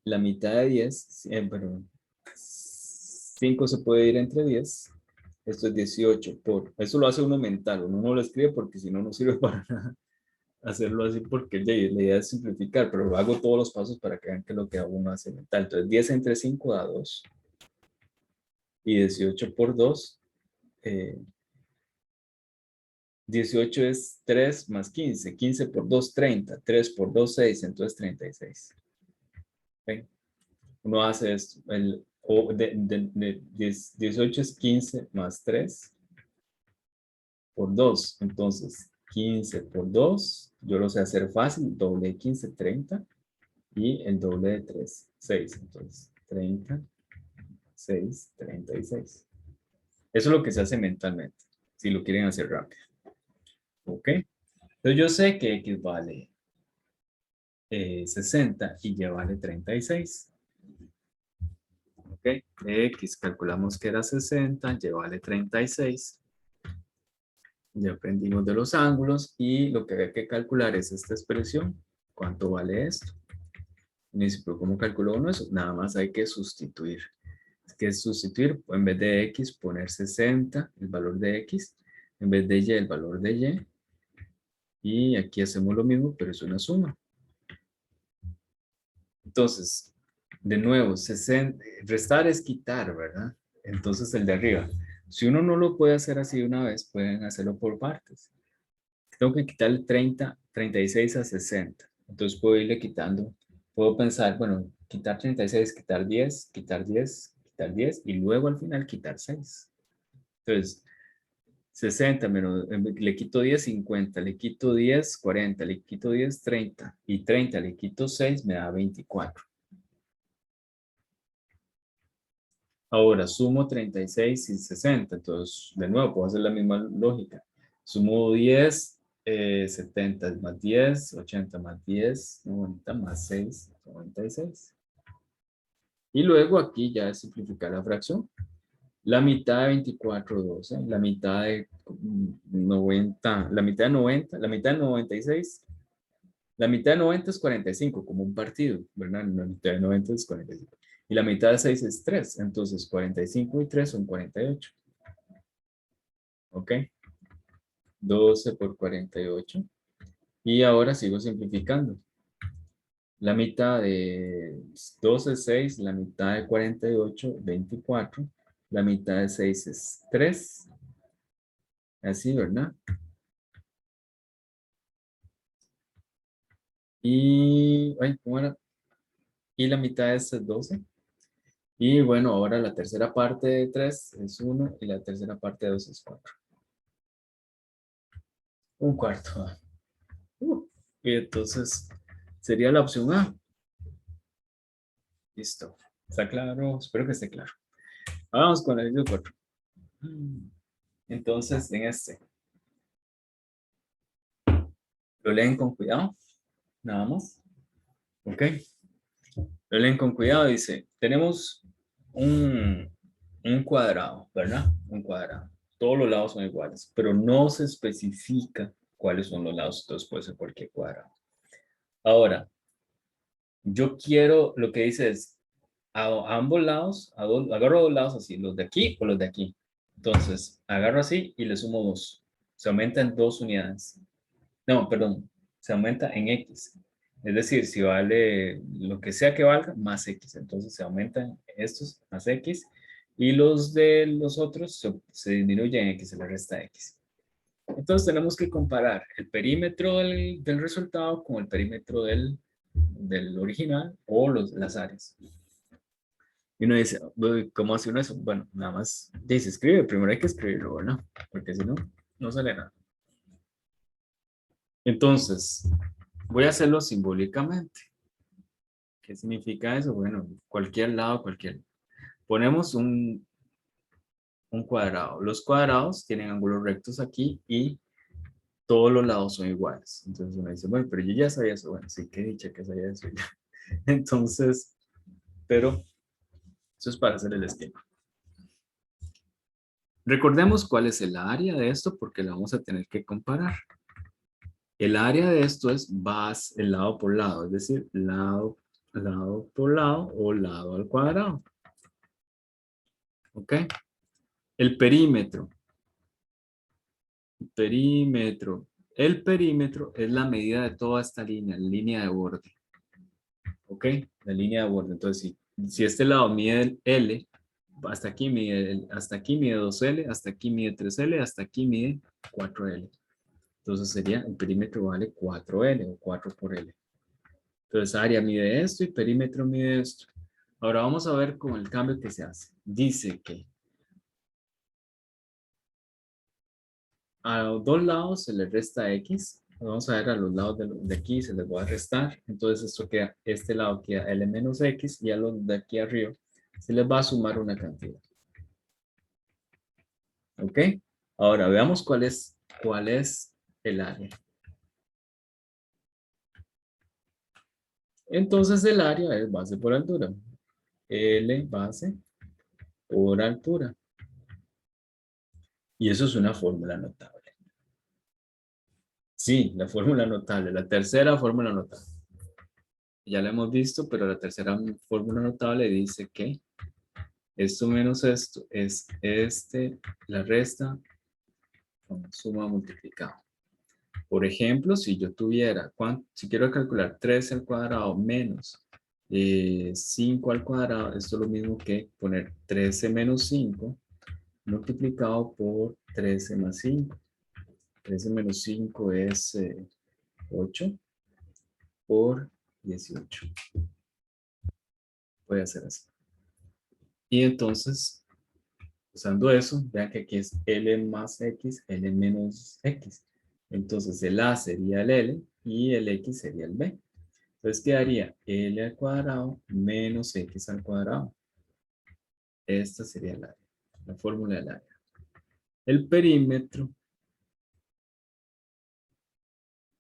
la mitad de 10, perdón, 5 se puede ir entre 10. Esto es 18 por, eso lo hace uno mental, uno no lo escribe porque si no, no sirve para nada hacerlo así porque la idea es simplificar, pero hago todos los pasos para que vean que lo que uno hace mental. Entonces 10 entre 5 da 2 y 18 por 2 18 es 3 más 15. 15 por 2, 30. 3 por 2, 6. Entonces 36. ¿Ven? Uno hace esto. 18 es 15 más 3 por 2. Entonces 15 por 2. Yo lo sé hacer fácil. Doble de 15, 30. Y el doble de 3, 6. Entonces 30, 6, 36. Eso es lo que se hace mentalmente. Si lo quieren hacer rápido. ¿Ok? Entonces yo sé que X vale 60 y Y vale 36. ¿Ok? X calculamos que era 60, Y vale 36. Ya aprendimos de los ángulos y lo que hay que calcular es esta expresión. ¿Cuánto vale esto? Y dice, pero ¿cómo calculó uno eso? Nada más hay que sustituir. Que es sustituir, en vez de X poner 60, el valor de X, en vez de Y el valor de Y. Y aquí hacemos lo mismo, pero es una suma. Entonces, de nuevo, 60, restar es quitar, ¿verdad? Entonces el de arriba. Si uno no lo puede hacer así una vez, pueden hacerlo por partes. Tengo que quitar el 30, 36 a 60. Entonces puedo irle quitando. Puedo pensar, bueno, quitar 36, quitar 10, quitar 10, quitar 10 y luego al final quitar 6. Entonces, 60 menos, le quito 10, 50, le quito 10, 40, le quito 10, 30 y 30 le quito 6, me da 24. Ahora sumo 36 y 60, entonces de nuevo puedo hacer la misma lógica. Sumo 10, 70 más 10, 80 más 10, 90 más 6, 96. Y luego aquí ya es simplificar la fracción. La mitad de 24, 12, la mitad de 90, la mitad de 90, la mitad de 96, la mitad de 90 es 45, como un partido, ¿verdad? La mitad de 90 es 45. Y la mitad de 6 es 3, entonces 45 y 3 son 48. ¿Ok? 12 por 48. Y ahora sigo simplificando. La mitad de 12 es 6, la mitad de 48, 24. La mitad de 6 es 3. Así, ¿verdad? Y, ay, ¿cómo era? Y la mitad de este es 12. Y bueno, ahora la tercera parte de 3 es 1 y la tercera parte de 2 es 4. Un cuarto. Y entonces sería la opción A. Listo. ¿Está claro? Espero que esté claro. Vamos con el ejercicio 4. Entonces, en este, lo leen con cuidado, nada más. ¿Ok? Lo leen con cuidado. Dice, tenemos un, un cuadrado, ¿verdad? Un cuadrado. Todos los lados son iguales, pero no se especifica cuáles son los lados, entonces puede ser cualquier cuadrado. Ahora, yo quiero, lo que dice es, a ambos lados, agarro dos lados así, los de aquí o los de aquí. Entonces, agarro así y le sumo 2. Se aumenta en 2 unidades. No, perdón, se aumenta en X. Es decir, si vale lo que sea que valga, más X. Entonces se aumentan estos más X y los de los otros se disminuyen en X, se le resta X. Entonces tenemos que comparar el perímetro del resultado con el perímetro del original o las áreas. Y uno dice, ¿cómo hace uno eso? Bueno, nada más dice, escribe, primero hay que escribirlo, ¿verdad? Porque si no, no sale nada. Entonces, voy a hacerlo simbólicamente. ¿Qué significa eso? Bueno, cualquier lado, cualquier. Ponemos un cuadrado. Los cuadrados tienen ángulos rectos aquí y todos los lados son iguales. Entonces uno dice, bueno, pero yo ya sabía eso. Bueno, sí, que dicha que sabía eso ya. Entonces, pero eso es para hacer el esquema. Recordemos cuál es el área de esto porque lo vamos a tener que comparar. El área de esto es el lado por lado, es decir, lado por lado o lado al cuadrado. ¿Ok? El perímetro. Perímetro. El perímetro es la medida de toda esta línea de borde. ¿Ok? La línea de borde. Entonces, si este lado mide L, hasta aquí mide 2L, hasta aquí mide 3L, hasta aquí mide 4L. Entonces sería, el perímetro vale 4L o 4 por L. Entonces área mide esto y perímetro mide esto. Ahora vamos a ver con el cambio que se hace. Dice que a los dos lados se le resta X. Vamos a ver a los lados de aquí se les va a restar. Entonces esto queda, este lado queda L menos X y a los de aquí arriba se les va a sumar una cantidad. ¿Ok? Ahora veamos cuál es el área. Entonces el área es base por altura. L base por altura. Y eso es una fórmula notable. Sí, la fórmula notable, la tercera fórmula notable. Ya la hemos visto, pero la tercera fórmula notable dice que esto menos esto es la resta con suma multiplicado. Por ejemplo, si yo tuviera, si quiero calcular 13 al cuadrado menos 5 al cuadrado, esto es lo mismo que poner 13 menos 5 multiplicado por 13 más 5. 13 menos 5 es 8 por 18. Voy a hacer así. Y entonces, usando eso, vean que aquí es L más X, L menos X. Entonces el A sería el L y el X sería el B. Entonces quedaría L al cuadrado menos X al cuadrado. Esta sería el área, la fórmula del área. El perímetro,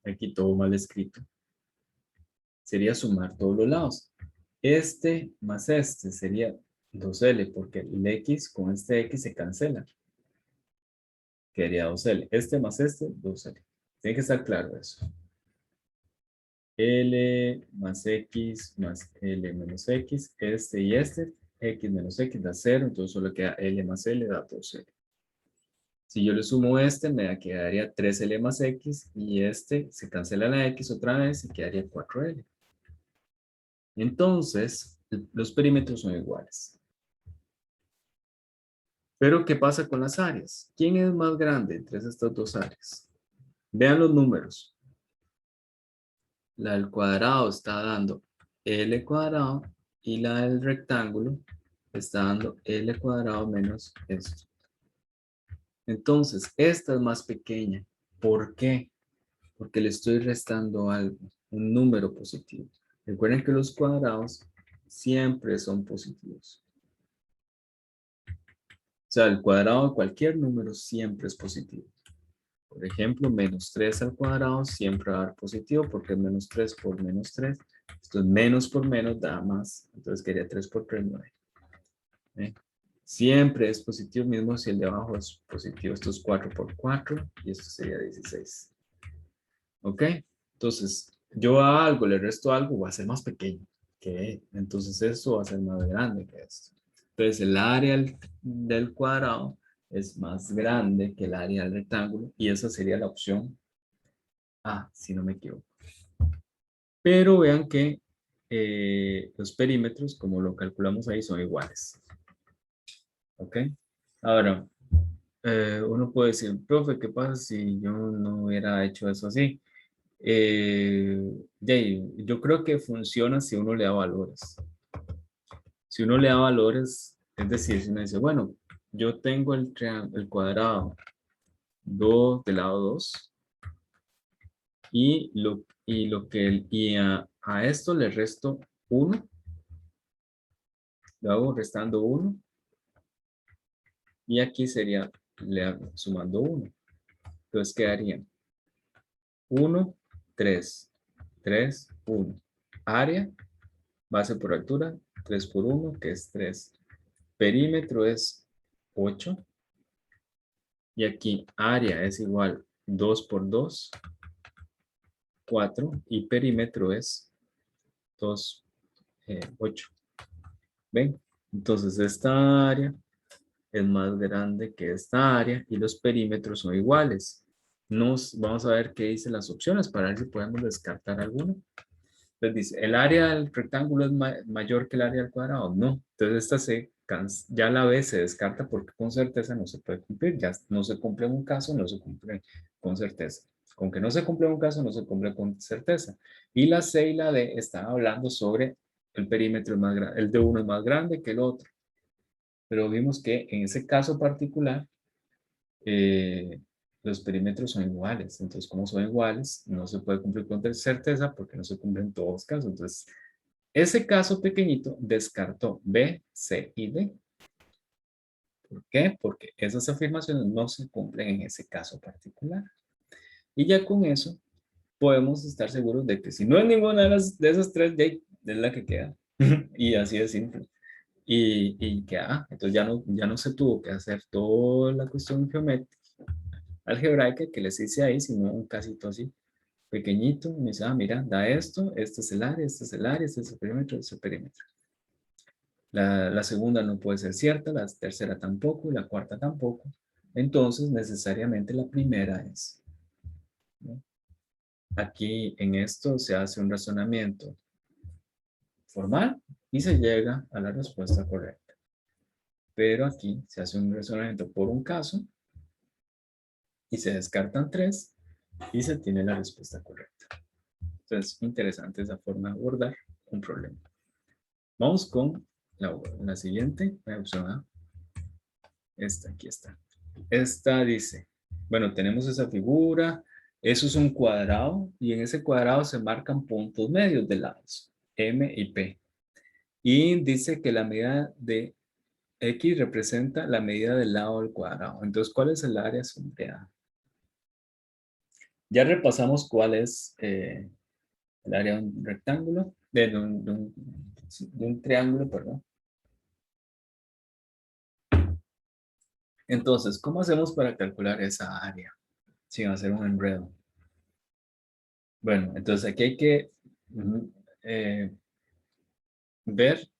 aquí todo mal escrito, sería sumar todos los lados. Este más este sería 2L, porque el X con este X se cancela. Quedaría 2L. Este más este, 2L. Tiene que estar claro eso. L más X más L menos X. Este y este. X menos X da 0. Entonces solo queda L más L da 2L. Si yo le sumo este, me quedaría 3L más X. Y este se cancela la X otra vez y quedaría 4L. Entonces, los perímetros son iguales. Pero, ¿qué pasa con las áreas? ¿Quién es más grande entre estas dos áreas? Vean los números. La del cuadrado está dando L cuadrado y la del rectángulo está dando L cuadrado menos esto. Entonces, esta es más pequeña. ¿Por qué? Porque le estoy restando algo, un número positivo. Recuerden que los cuadrados siempre son positivos. O sea, el cuadrado de cualquier número siempre es positivo. Por ejemplo, menos 3 al cuadrado siempre va a dar positivo porque es menos 3 por menos 3. Esto es menos por menos da más. Entonces quería 3 por 3, 9. ¿Eh? Siempre es positivo mismo si el de abajo es positivo. Esto es 4 por 4 y esto sería 16. ¿Ok? Entonces, yo a algo le resto algo, va a ser más pequeño que entonces esto va a ser más grande que esto. Entonces, el área del cuadrado es más grande que el área del rectángulo y esa sería la opción A, si no me equivoco. Pero vean que los perímetros, como lo calculamos ahí, son iguales. ¿Ok? Ahora, uno puede decir, profe, ¿qué pasa si yo no hubiera hecho eso así? Yo creo que funciona si uno le da valores. Si uno le da valores, es decir, si uno dice, bueno, yo tengo el cuadrado 2 del lado 2 y a esto le resto 1, le hago restando 1 y aquí sería sumando 1. Entonces quedaría 1, 3, 3, 1. Área, base por altura, 3 por 1, que es 3. Perímetro es 8. Y aquí área es igual 2 por 2, 4. Y perímetro es 2, 8. ¿Ven? Entonces esta área es más grande que esta área y los perímetros son iguales. Vamos a ver qué dicen las opciones para ver si podemos descartar alguna. Entonces dice, ¿el área del rectángulo es mayor que el área del cuadrado? No. Entonces ya la B se descarta porque con certeza no se puede cumplir. Ya no se cumple en un caso, no se cumple con certeza. Con que no se cumple un caso, no se cumple con certeza. Y la C y la D están hablando sobre el perímetro más grande. El de uno es más grande que el otro. Pero vimos que en ese caso particular, eh, los perímetros son iguales. Entonces, como son iguales, no se puede cumplir con certeza porque no se cumplen todos los casos. Entonces, ese caso pequeñito descartó B, C y D. ¿Por qué? Porque esas afirmaciones no se cumplen en ese caso particular. Y ya con eso podemos estar seguros de que si no es ninguna de esas tres, es la que queda. Y así de simple. Y que, entonces ya no se tuvo que hacer toda la cuestión geométrica, algebraica que les hice ahí, sino un casito así, pequeñito. Me dice, mira, da esto, este es el área, este es el área, este es el perímetro, este es el perímetro. La segunda no puede ser cierta, la tercera tampoco y la cuarta tampoco. Entonces, necesariamente la primera es, ¿no? Aquí en esto se hace un razonamiento formal y se llega a la respuesta correcta. Pero aquí se hace un razonamiento por un caso y se descartan tres y se tiene la respuesta correcta. Entonces, interesante esa forma de abordar un problema. Vamos con la siguiente, la opción A. Esta, aquí está. Esta dice, bueno, tenemos esa figura, eso es un cuadrado y en ese cuadrado se marcan puntos medios de lados, M y P. Y dice que la medida de X representa la medida del lado del cuadrado. Entonces, ¿cuál es el área sombreada? Ya repasamos cuál es el área de un rectángulo, de un triángulo, perdón. Entonces, ¿cómo hacemos para calcular esa área sin hacer un enredo? Bueno, entonces aquí hay que eh, ver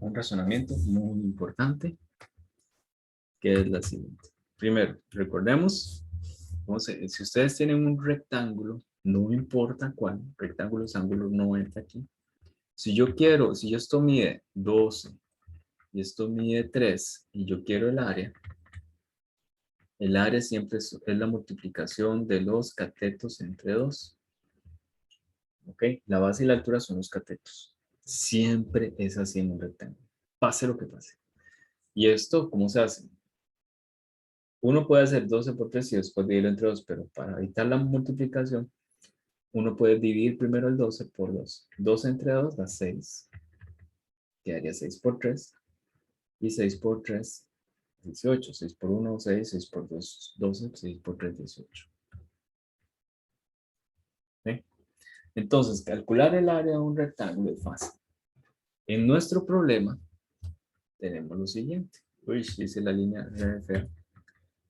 un razonamiento muy importante, que es la siguiente. Primero, recordemos, si ustedes tienen un rectángulo, no importa cuál, rectángulos, ángulos, no entra aquí. Si esto mide 12 y esto mide 3 y yo quiero el área siempre es la multiplicación de los catetos entre 2. ¿Ok? La base y la altura son los catetos. Siempre es así en un rectángulo. Pase lo que pase. ¿Y esto cómo se hace? Uno puede hacer 12 por 3 y después dividirlo entre 2, pero para evitar la multiplicación, uno puede dividir primero el 12 por 2. 12 entre 2 da 6. Quedaría 6 por 3. Y 6 por 3, 18. 6 por 1, 6. 6 por 2, 12. 6 por 3, 18. ¿Sí? Entonces, calcular el área de un rectángulo es fácil. En nuestro problema, tenemos lo siguiente. Uy, hice la línea re fea.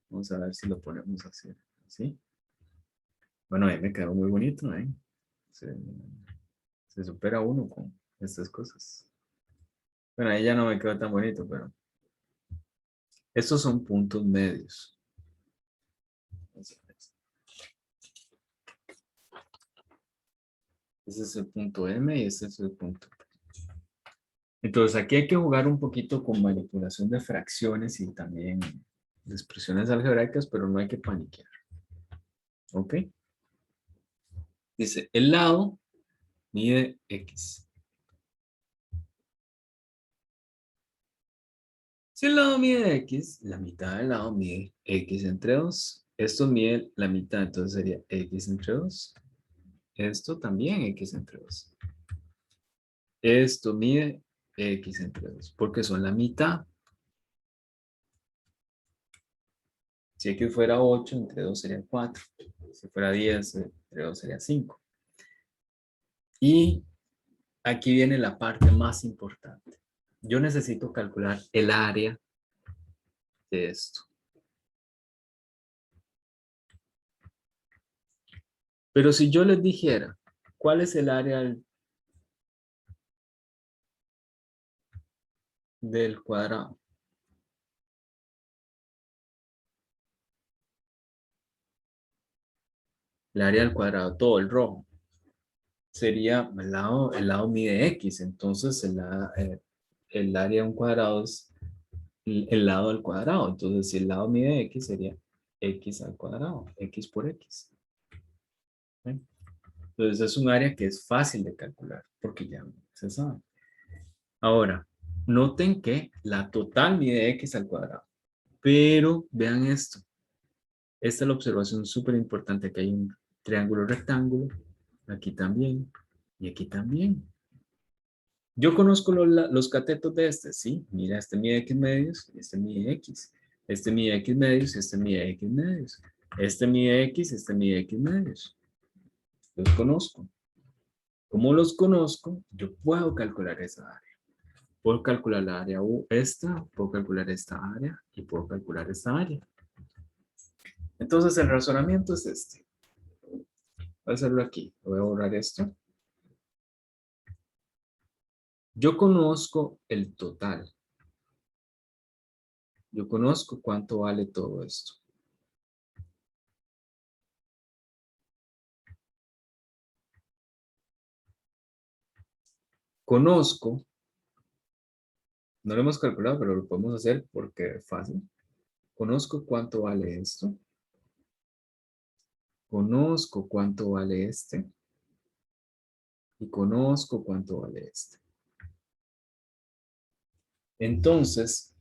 Vamos a ver si lo ponemos así. ¿Sí? Bueno, ahí me quedó muy bonito, ¿eh? Se supera uno con estas cosas. Bueno, ahí ya no me quedó tan bonito, pero estos son puntos medios. Ese es el punto M y ese es el punto P. Entonces aquí hay que jugar un poquito con manipulación de fracciones y también de expresiones algebraicas, pero no hay que paniquear. ¿Ok? Dice, el lado mide X. Si el lado mide X, la mitad del lado mide X entre 2. Esto mide la mitad, entonces sería X entre 2. Esto también X entre 2. Esto mide X entre 2, porque son la mitad. Si X fuera 8, entre 2 sería 4. Si fuera 10, entre 2 sería 5. Y aquí viene la parte más importante. Yo necesito calcular el área de esto. Pero si yo les dijera, ¿cuál es el área del cuadrado? El área del cuadrado, todo el rojo. Sería, el lado mide X, entonces el área de un cuadrado es el lado al cuadrado. Entonces, si el lado mide X, sería X al cuadrado, X por X. Entonces es un área que es fácil de calcular porque ya se sabe. Ahora, noten que la total mide x al cuadrado. Pero vean esto. Esta es la observación súper importante, que hay un triángulo rectángulo, aquí también, y aquí también. Yo conozco los catetos de este, sí. Mira, este mide x medios, este mide x. Este mide x medios, este mide x medios. Este mide x, este mide x medios. Los conozco. Como los conozco, yo puedo calcular esa área. Puedo calcular la área U, esta, puedo calcular esta área y puedo calcular esta área. Entonces el razonamiento es este. Voy a hacerlo aquí. Voy a borrar esto. Yo conozco el total. Yo conozco cuánto vale todo esto. Conozco, no lo hemos calculado, pero lo podemos hacer porque es fácil. Conozco cuánto vale esto. Conozco cuánto vale este. Y conozco cuánto vale este. Entonces,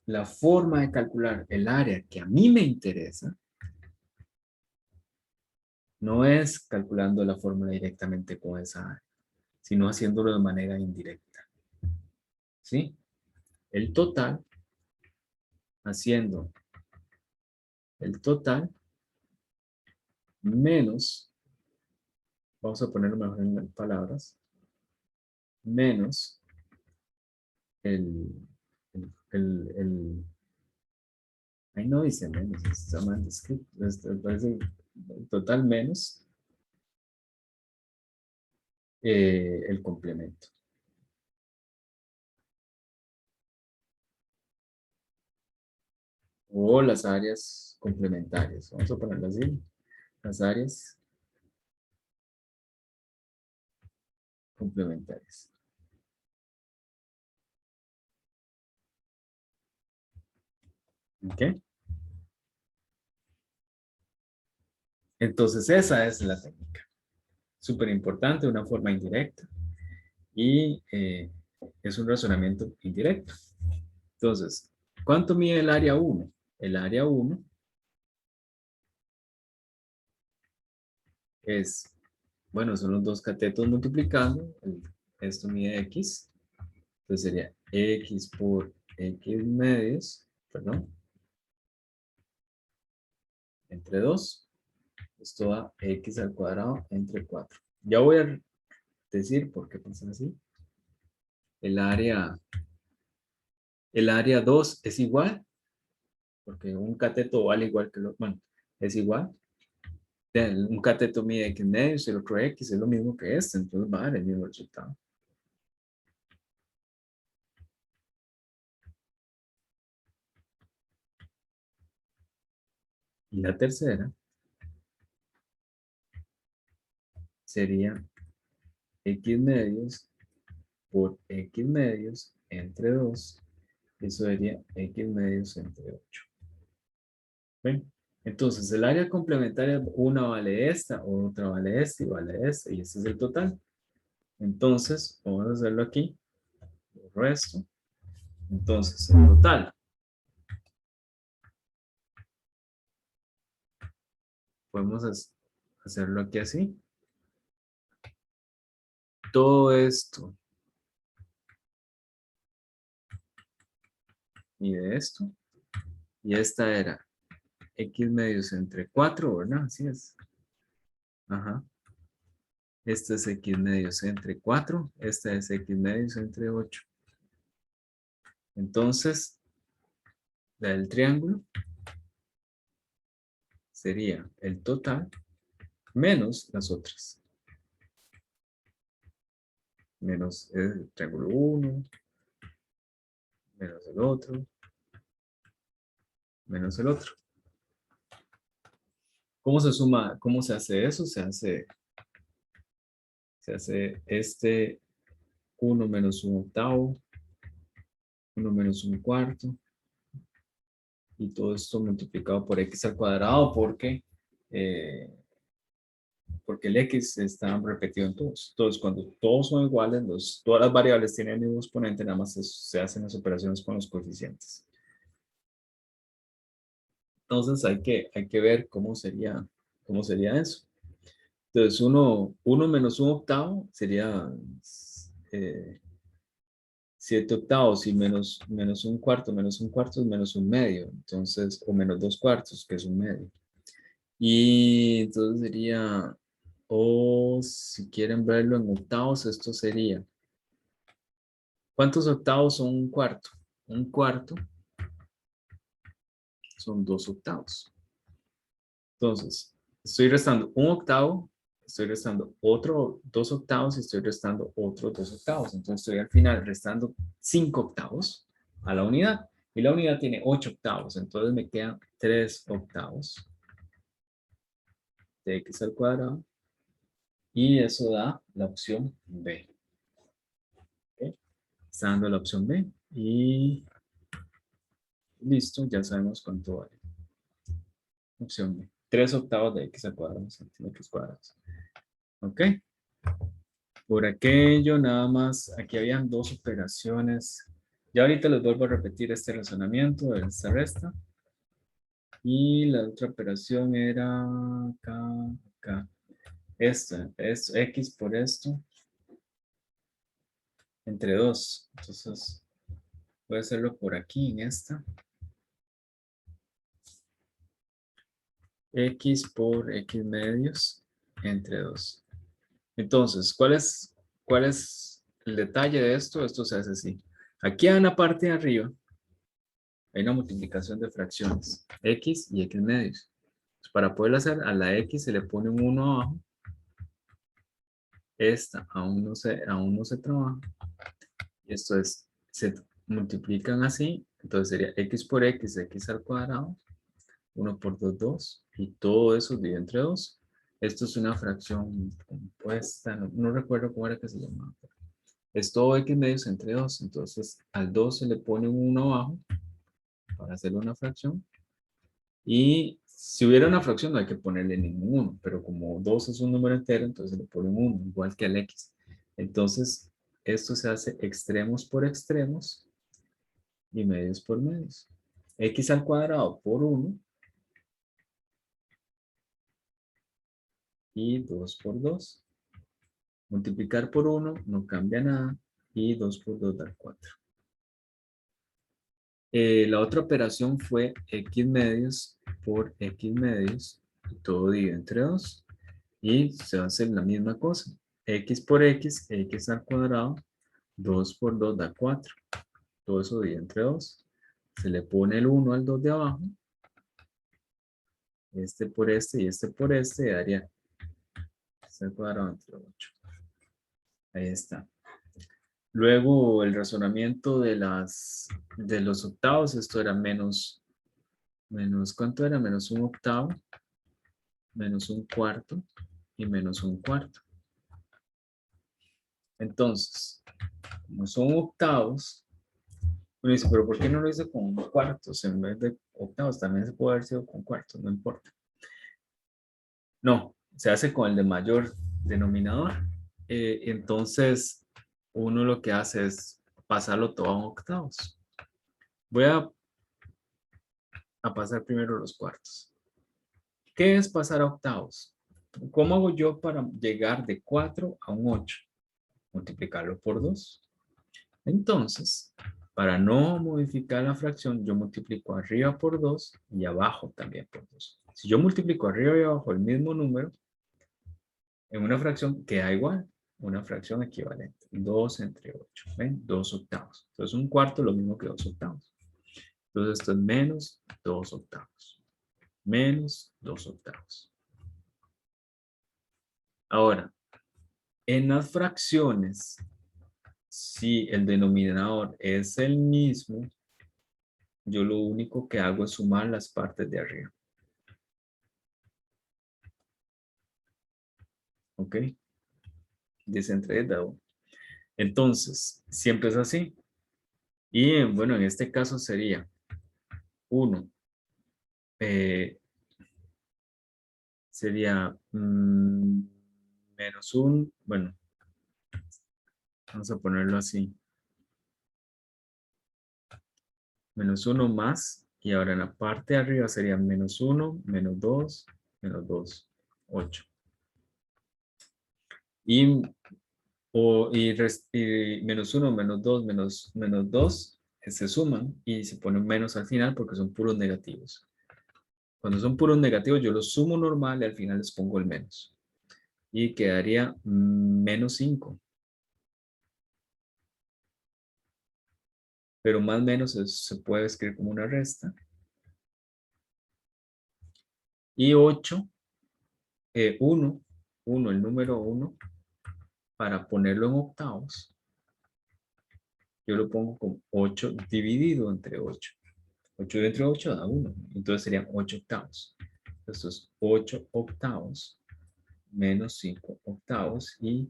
la forma de calcular el área que a mí me interesa no es calculando la fórmula directamente con esa área, sino haciéndolo de manera indirecta. ¿Sí? El total, haciendo el total menos, vamos a ponerlo mejor en palabras, menos el, ahí no dice menos, está mal escrito, parece el total menos el complemento. O las áreas complementarias, vamos a ponerlo así, las áreas complementarias. ¿Ok? Entonces esa es la técnica. Súper importante, una forma indirecta. Y es un razonamiento indirecto. Entonces, ¿cuánto mide el área 1? El área 1 es, bueno, son los dos catetos multiplicando. Esto mide x. Entonces sería x por x medios, perdón, entre 2. Esto da x al cuadrado entre 4. Ya voy a decir por qué pasa así. El área 2 es igual, porque un cateto vale igual que el otro. Bueno, es igual. Un cateto mide x medios y el otro x es lo mismo que este, entonces va a dar el mismo resultado. Y la tercera sería x medios por x medios entre 2. Eso sería x medios entre 8. ¿Ven? Entonces el área complementaria, una vale esta, otra vale esta y vale esta, y este es el total. Entonces, vamos a hacerlo aquí. Borro esto. Entonces, el total. Podemos hacerlo aquí así. Todo esto mide esto. Y esta era x medios entre 4, ¿verdad? Así es. Ajá. Este es x medios entre 4. Esta es x medios entre 8. Entonces, la del triángulo sería el total menos las otras. Menos el triángulo 1, menos el otro, menos el otro. ¿Cómo se suma? ¿Cómo se hace eso? Se hace este 1 menos un octavo, 1 menos un cuarto, y todo esto multiplicado por x al cuadrado porque eh, porque el X está repetido en todos. Entonces, cuando todos son iguales, todas las variables tienen el mismo exponente, nada más se hacen las operaciones con los coeficientes. Entonces, hay que ver cómo sería eso. Entonces, 1 menos 1/8 sería 7 octavos y menos 1/4 menos 1/4 es menos 1/2. Entonces, o menos 2/4, que es 1/2. Y entonces sería, o si quieren verlo en octavos, esto sería, ¿cuántos octavos son 1/4? 1/4 son 2 octavos. Entonces, estoy restando 1/8, estoy restando otro 2 octavos y estoy restando otros 2 octavos. Entonces, estoy al final restando 5 octavos a la unidad. Y la unidad tiene 8 octavos. Entonces, me quedan 3 octavos de x al cuadrado. Y eso da la opción B. ¿Okay? Está dando la opción B. Y listo, ya sabemos cuánto vale. Opción B. 3 octavos de x al cuadrado centímetros cuadrados. ¿Ok? Por aquello, nada más, aquí habían dos operaciones. Ya ahorita les vuelvo a repetir este razonamiento de esta resta. Y la otra operación era acá, acá. Esta es x por esto entre 2. Entonces, voy a hacerlo por aquí en esta. X por x medios entre 2. Entonces, ¿cuál es el detalle de esto? Esto se hace así. Aquí en la parte de arriba hay una multiplicación de fracciones, x y x medios. Pues para poderlo hacer, a la x se le pone un 1 abajo. Esta aún no se trabaja. Y esto es, se multiplican así. Entonces sería x por x, x al cuadrado. 1 por 2, 2. Y todo eso divide entre 2. Esto es una fracción compuesta. No recuerdo cómo era que se llamaba. Es todo x medios entre 2. Entonces al 2 se le pone un 1 abajo para hacer una fracción. Y si hubiera una fracción no hay que ponerle ningún 1. Pero como 2 es un número entero, entonces le ponen 1, igual que al x. Entonces esto se hace extremos por extremos y medios por medios. X al cuadrado por 1 y 2 por 2. Multiplicar por 1 no cambia nada y 2 por 2 da 4. La otra operación fue x medios por x medios y todo divide entre 2 y se va a hacer la misma cosa. X por x, x al cuadrado, 2 por 2 da 4. Todo eso divide entre 2. Se le pone el 1 al 2 de abajo. Este por este y este por este daría x al cuadrado entre 8. Ahí está. Luego el razonamiento de los octavos, esto era menos, ¿cuánto era? Menos 1/8, menos 1/4 y menos 1/4. Entonces, como son octavos, uno dice, pero ¿por qué no lo hice con cuartos en vez de octavos? También se puede haber sido con cuartos, no importa. No, se hace con el de mayor denominador. Entonces, uno lo que hace es pasarlo todo a octavos. Voy a pasar primero los cuartos. ¿Qué es pasar a octavos? ¿Cómo hago yo para llegar de 4 a un 8? Multiplicarlo por 2. Entonces, para no modificar la fracción, yo multiplico arriba por 2 y abajo también por 2. Si yo multiplico arriba y abajo el mismo número, en una fracción queda igual, una fracción equivalente. 2 entre 8. ¿Ven? 2 octavos. Entonces, un cuarto es lo mismo que 2 octavos. Entonces, esto es menos 2 octavos. Menos 2 octavos. Ahora, en las fracciones, si el denominador es el mismo, yo lo único que hago es sumar las partes de arriba. ¿Ok? Dice entre 1. Entonces, siempre es así. Y bueno, en este caso sería 1. Sería menos un, bueno, vamos a ponerlo así. Menos 1 más, y ahora en la parte de arriba sería menos 1, menos 2, 8. Y, y menos 1, menos 2, menos 2 se suman y se ponen menos al final porque son puros negativos. Cuando son puros negativos yo los sumo normal y al final les pongo el menos. Y quedaría menos 5. Pero más o menos se puede escribir como una resta. Y 8, 1, el número 1, para ponerlo en octavos, yo lo pongo como 8 dividido entre 8. 8 entre 8 da 1, entonces serían 8 octavos. Esto es 8 octavos menos 5 octavos y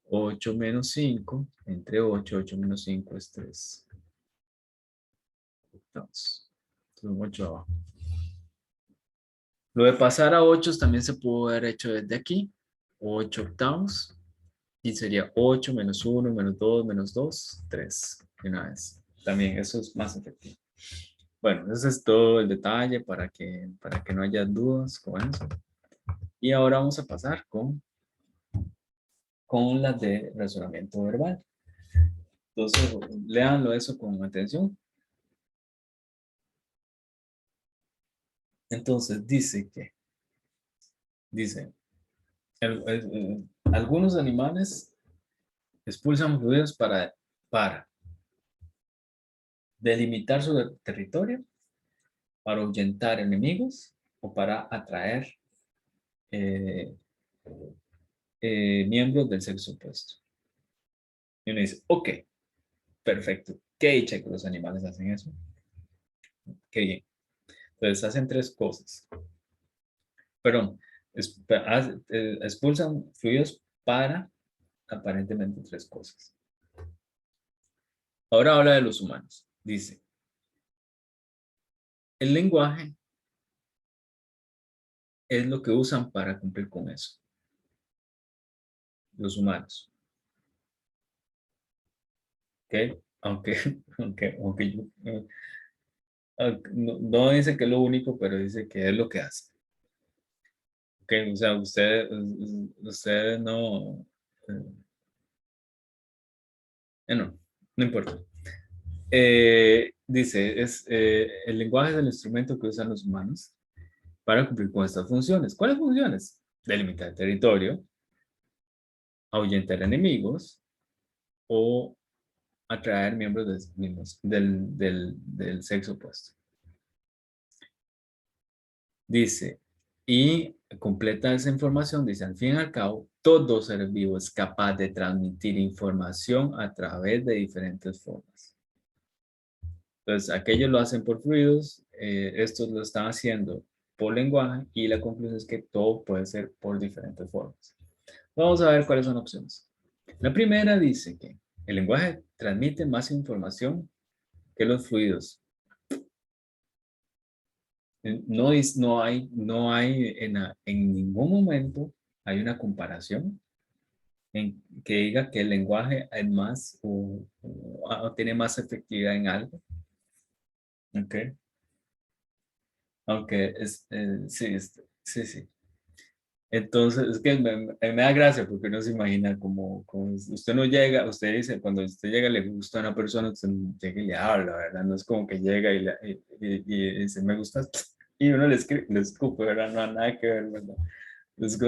8 menos 5 entre 8, 8 menos 5 es 3 octavos. Entonces 8 abajo. Lo de pasar a 8 también se pudo haber hecho desde aquí. 8 octavos. Y sería 8 menos 1 menos 2, 3. De una vez. También eso es más efectivo. Bueno, ese es todo el detalle para que no haya dudas con eso. Y ahora vamos a pasar con las de razonamiento verbal. Entonces, léanlo eso con atención. Entonces, dice, algunos animales expulsan fluidos para delimitar su territorio, para ahuyentar enemigos o para atraer eh, miembros del sexo opuesto. Y uno dice, ok, perfecto. Qué dicha que los animales hacen eso. Qué bien. Entonces hacen tres cosas. Perdón, expulsan fluidos para aparentemente tres cosas. Ahora habla de los humanos. Dice, el lenguaje es lo que usan para cumplir con eso. Los humanos. ¿Ok? Aunque, aunque yo, no dice que es lo único, pero dice que es lo que hace. ¿Ok? O sea, ustedes no... no, no importa. Dice, el lenguaje es el instrumento que usan los humanos para cumplir con estas funciones. ¿Cuáles funciones? Delimitar territorio, ahuyentar enemigos o atraer miembros del sexo opuesto. Dice, y completa esa información, dice, al fin y al cabo, todo ser vivo es capaz de transmitir información a través de diferentes formas. Entonces, aquellos lo hacen por fluidos, estos lo están haciendo por lenguaje y la conclusión es que todo puede ser por diferentes formas. Vamos a ver cuáles son las opciones. La primera dice que el lenguaje transmite más información que los fluidos. No hay en ningún momento hay una comparación en que diga que el lenguaje es más o tiene más efectividad en algo. ¿Ok? Aunque sí, sí, sí. Entonces, es que me da gracia porque uno se imagina como usted no llega, usted dice, cuando usted llega le gusta a una persona, usted llega y le habla, ¿verdad? No es como que llega y dice, me gustas, y uno le escupe, ¿verdad? No hay nada que ver, ¿verdad? Es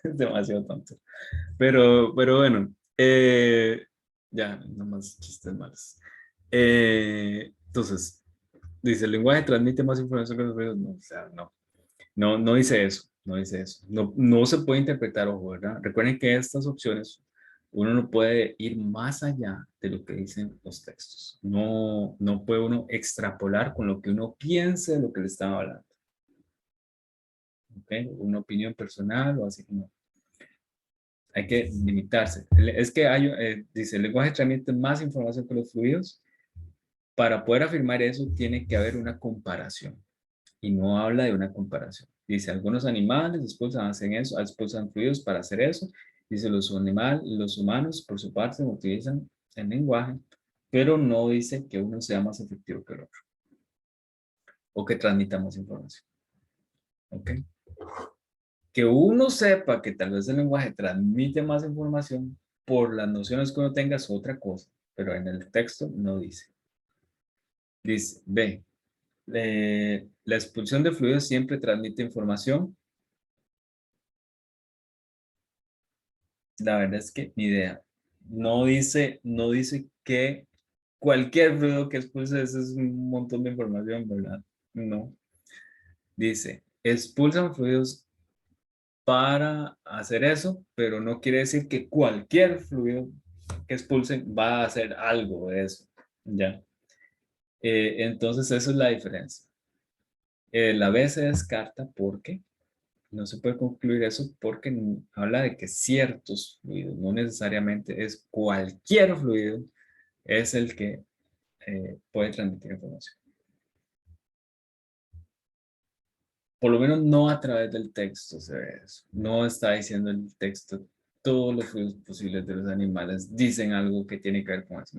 demasiado tonto. Pero bueno, ya, nomás chistes malos. Entonces, dice, el lenguaje transmite más información que los ruidos. No, o sea, no dice eso, no dice eso. No se puede interpretar, ojo, ¿verdad? Recuerden que estas opciones, uno no puede ir más allá de lo que dicen los textos. No puede uno extrapolar con lo que uno piense de lo que le están hablando. ¿Ok? Una opinión personal o así, no. Hay que limitarse. Es que dice, el lenguaje transmite más información que los fluidos. Para poder afirmar eso, tiene que haber una comparación. Y no habla de una comparación. Dice, algunos animales expulsan, hacen eso, expulsan fluidos para hacer eso, Dice, los humanos, por su parte, utilizan el lenguaje, pero no dice que uno sea más efectivo que el otro o que transmita más información. ¿Ok? Que uno sepa que tal vez el lenguaje transmite más información por las nociones que uno tenga es otra cosa, pero en el texto no dice. Dice, B, la expulsión de fluidos siempre transmite información. La verdad es que ni idea. No dice que cualquier fluido que expulse eso es un montón de información, ¿verdad? No. Dice, expulsan fluidos para hacer eso, pero no quiere decir que cualquier fluido que expulsen va a hacer algo de eso. Ya. Entonces, esa es la diferencia. La B se descarta porque no se puede concluir eso porque habla de que ciertos fluidos, no necesariamente es cualquier fluido, es el que puede transmitir información. Por lo menos no a través del texto se ve eso. No está diciendo el texto todos los fluidos posibles de los animales dicen algo que tiene que ver con eso.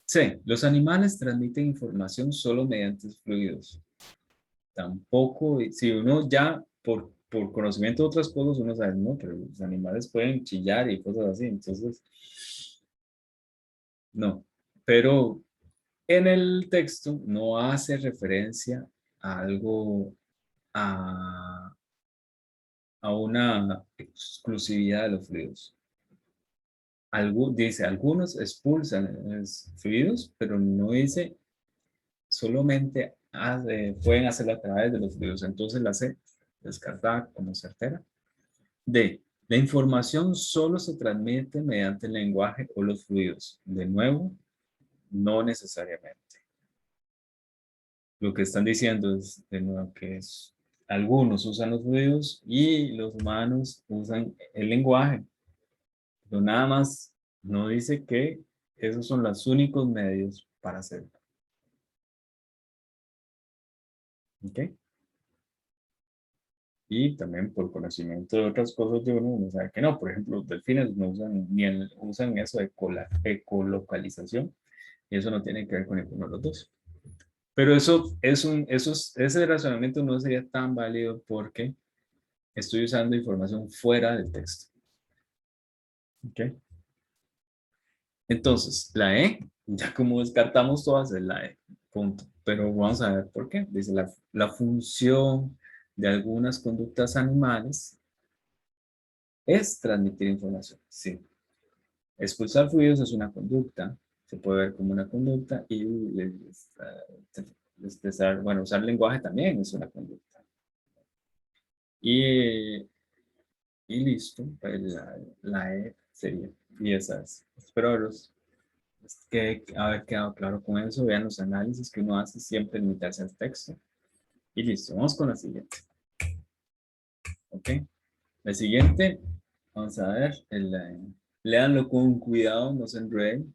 C. Los animales transmiten información solo mediante fluidos. Tampoco, si uno ya por conocimiento de otras cosas, uno sabe, no, pero los animales pueden chillar y cosas así, entonces, no. Pero en el texto no hace referencia a algo, a, a una exclusividad de los fluidos. Dice, algunos expulsan fluidos, pero no dice solamente pueden hacerlo a través de los fluidos. Entonces la C, descartada como certera. D, la información solo se transmite mediante el lenguaje o los fluidos. De nuevo, no necesariamente. Lo que están diciendo es, de nuevo, que algunos usan los fluidos y los humanos usan el lenguaje. Pero nada más no dice que esos son los únicos medios para hacerlo. ¿Ok? Y también por conocimiento de otras cosas de uno sabe que no. Por ejemplo, los delfines no usan usan eso de ecolocalización y eso no tiene que ver con ninguno de los dos. Pero ese razonamiento no sería tan válido porque estoy usando información fuera del texto. ¿Ok? Entonces, la E, ya como descartamos todas, es la E. Punto. Pero vamos a ver por qué. Dice la función de algunas conductas animales es transmitir información. Sí. Expulsar fluidos es una conducta. Se puede ver como una conducta y expresar, bueno, usar lenguaje también es una conducta. Y listo, pues la E sería. Y esa es. Espero que haber quedado claro con eso. Vean los análisis que uno hace siempre limitarse al texto. Y listo, vamos con la siguiente. ¿Ok? La siguiente, vamos a ver, léanlo con cuidado, no se enreden.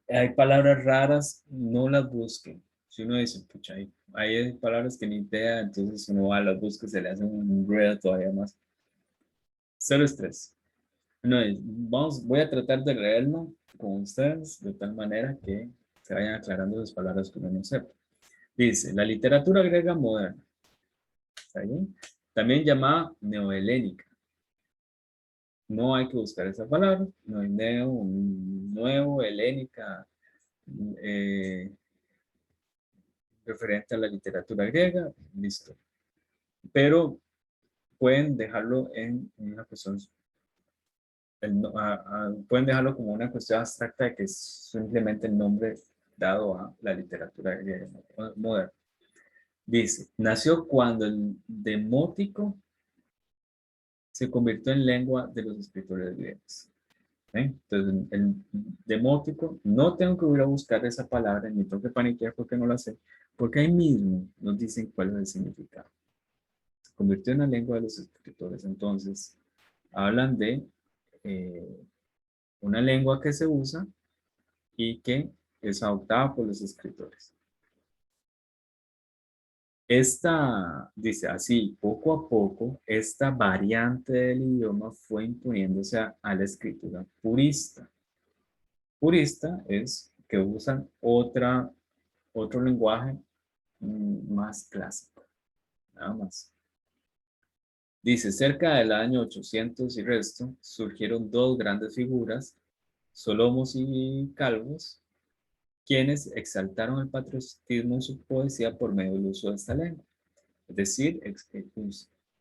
Hay palabras raras, no las busquen. Si uno dice, pucha, hay palabras que ni idea, entonces uno va a las busca y se le hace un enredo todavía más. Cero estrés. No, voy a tratar de leerlo con ustedes de tal manera que se vayan aclarando las palabras que uno no sepa. Dice, la literatura griega moderna, ¿está bien? También llamada neohelénica. No hay que buscar esa palabra, no hay nuevo, helénica, eh, referente a la literatura griega, listo. Pero pueden dejarlo en una cuestión, pueden dejarlo como una cuestión abstracta de que es simplemente el nombre dado a la literatura griega moderna. Dice, nació cuando el demótico se convirtió en lengua de los escritores griegos. Entonces, el demótico, no tengo que ir a buscar esa palabra, ni tengo que paniquear porque no la sé, porque ahí mismo nos dicen cuál es el significado. Se convirtió en la lengua de los escritores. Entonces, hablan de eh, una lengua que se usa y que es adoptada por los escritores. Esta, dice así, poco a poco, esta variante del idioma fue imponiéndose a la escritura purista. Purista es que usan otro lenguaje más clásico, nada más. Dice, cerca del año 800 y resto, surgieron dos grandes figuras, Solomos y Calvos, quienes exaltaron el patriotismo en su poesía por medio del uso de esta lengua. Es decir,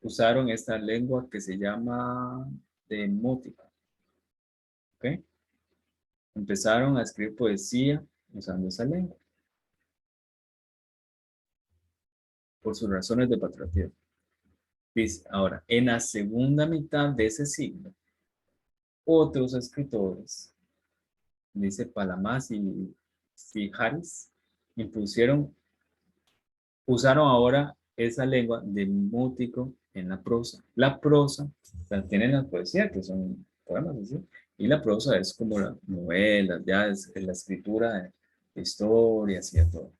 usaron esta lengua que se llama demótica. ¿Ok? Empezaron a escribir poesía usando esa lengua por sus razones de patriotismo. Dice, ahora, en la segunda mitad de ese siglo, otros escritores, dice Palamas y Sijaris, impusieron, usaron ahora esa lengua demótico en la prosa. La prosa, o sea, tienen la poesía, que son poemas, ¿sí? Y la prosa es como las novelas, ya es la escritura de historias y de todo,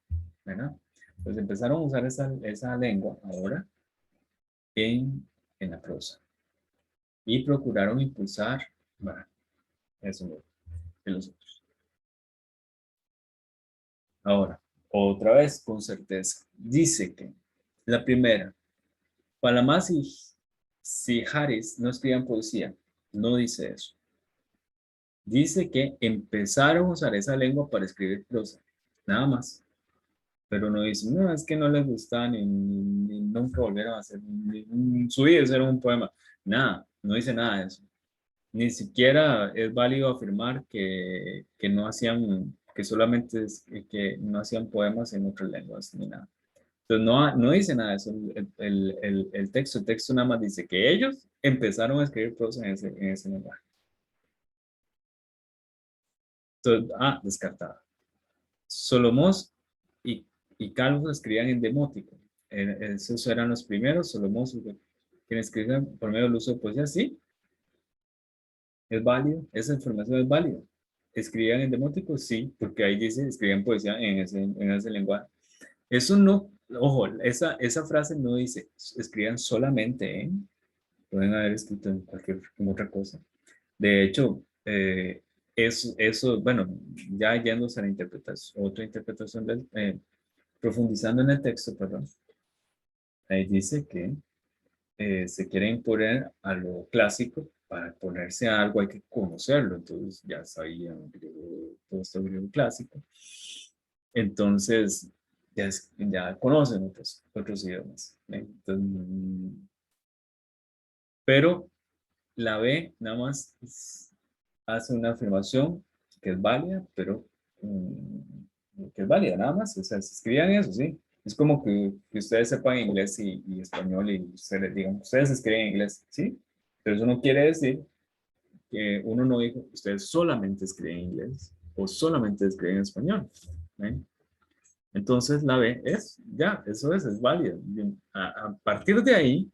¿verdad? Entonces empezaron a usar esa lengua ahora en, en la prosa y procuraron impulsar, bueno, eso de los otros. Ahora, otra vez con certeza, dice que la primera, Palamas y si Harris no escribían poesía, no dice eso. Dice que empezaron a usar esa lengua para escribir prosa, nada más. Pero no dice, no, es que no les gustaba ni nunca volvieron a hacer, ni su vida era un poema. Nada, no dice nada de eso. Ni siquiera es válido afirmar que no hacían, que solamente que no hacían poemas en otras lenguas, ni nada. Entonces no dice nada de eso el texto nada más dice que ellos empezaron a escribir prosa en ese lenguaje. Entonces, descartada. Solomós y Calvos escribían en demótico. Esos eran los primeros, Solomós, quienes escribían por medio del uso de poesía, sí, es válido, esa información es válida. ¿Escribían en demótico? Sí, porque ahí dice, escribían poesía en ese lenguaje. Eso no, ojo, esa frase no dice, escribían solamente en, pueden haber escrito en cualquier en otra cosa. De hecho, eso, bueno, ya yéndose a la interpretación, otra interpretación, profundizando en el texto, perdón, ahí dice que se quiere imponer a lo clásico, para ponerse a algo hay que conocerlo, entonces ya sabían griego, todo esto griego clásico, entonces ya conocen otros idiomas. Entonces, pero la B nada más hace una afirmación que es válida, pero que es válida nada más, o sea, se escribían eso, sí. Es como que ustedes sepan inglés y español y ustedes digan, ustedes escriben inglés, sí, pero eso no quiere decir que uno no dijo, ustedes solamente escriben inglés o solamente escriben español. ¿Ven? Entonces la B es, ya, eso es válido. A partir de ahí,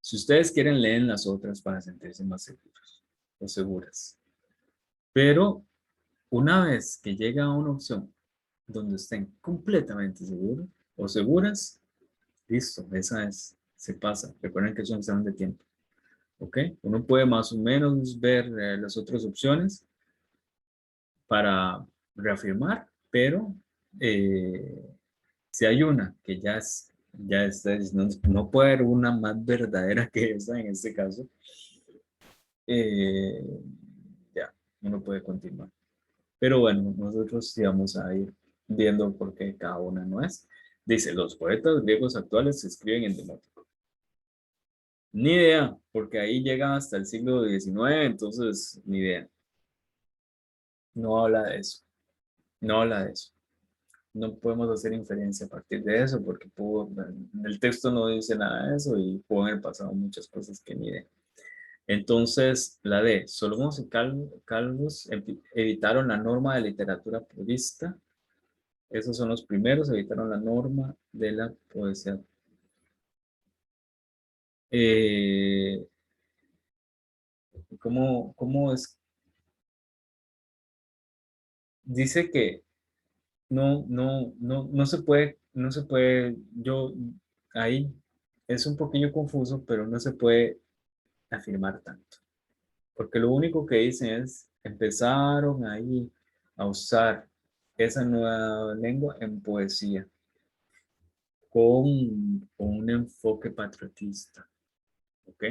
si ustedes quieren, leen las otras para sentirse más seguros o seguras. Pero una vez que llega a una opción donde estén completamente seguros o seguras, listo, esa es, se pasa. Recuerden que es un examen de tiempo. ¿Ok? Uno puede más o menos ver las otras opciones para reafirmar, pero si hay una que ya está, no puede haber una más verdadera que esa en este caso, eh, ya, uno puede continuar. Pero bueno, nosotros sí vamos a ir viendo por qué cada una no es. Dice, los poetas griegos actuales se escriben en demótico. Ni idea, porque ahí llegan hasta el siglo XIX, entonces ni idea. No habla de eso. No habla de eso. No podemos hacer inferencia a partir de eso, porque el texto no dice nada de eso y pueden haber pasado muchas cosas que ni idea. Entonces, la D, Solomon y Calvus evitaron la norma de literatura purista. Esos son los primeros, evitaron la norma de la poesía. Eh, ¿cómo es? Dice que no se puede no se puede, ahí es un poquillo confuso, pero no se puede afirmar tanto. Porque lo único que dicen es, empezaron ahí a usar esa nueva lengua en poesía con un enfoque patriotista, ¿ok?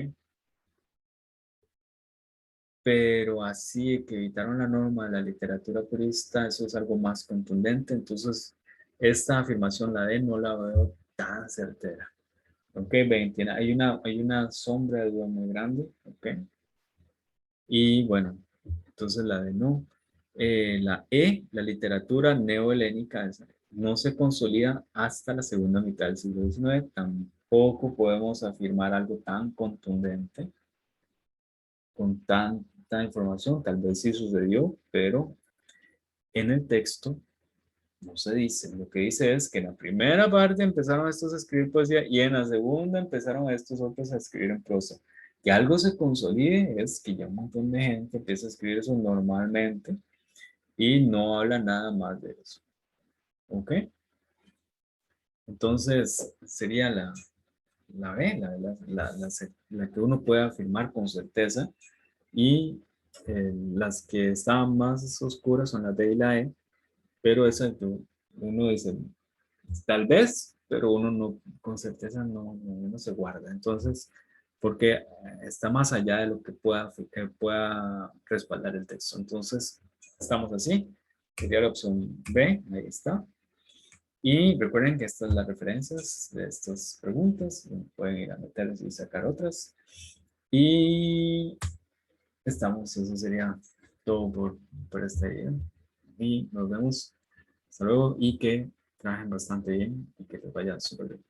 Pero así que evitaron la norma de la literatura purista, eso es algo más contundente, entonces esta afirmación, la D, no la veo tan certera. Ok, ven, hay una sombra de duda muy grande, ok. Y bueno, entonces la de no. La E, la literatura neohelénica, no se consolida hasta la segunda mitad del siglo XIX. Tampoco podemos afirmar algo tan contundente con tanta información. Tal vez sí sucedió, pero en el texto no se dice. Lo que dice es que en la primera parte empezaron estos a escribir poesía y en la segunda empezaron estos otros a escribir en prosa. Que algo se consolide es que ya un montón de gente empieza a escribir eso normalmente y no habla nada más de eso. ¿Ok? Entonces sería la B, la que uno puede afirmar con certeza y las que estaban más oscuras son la D y la E, pero esa que uno dice, tal vez, pero uno no, con certeza no se guarda. Entonces, porque está más allá de lo que pueda respaldar el texto. Entonces, estamos así. Sería la opción B, ahí está. Y recuerden que estas son las referencias de estas preguntas. Pueden ir a meterlas y sacar otras. Y estamos, eso sería todo por este video. Y nos vemos. Hasta luego y que trabajen bastante bien y que les vaya súper bien.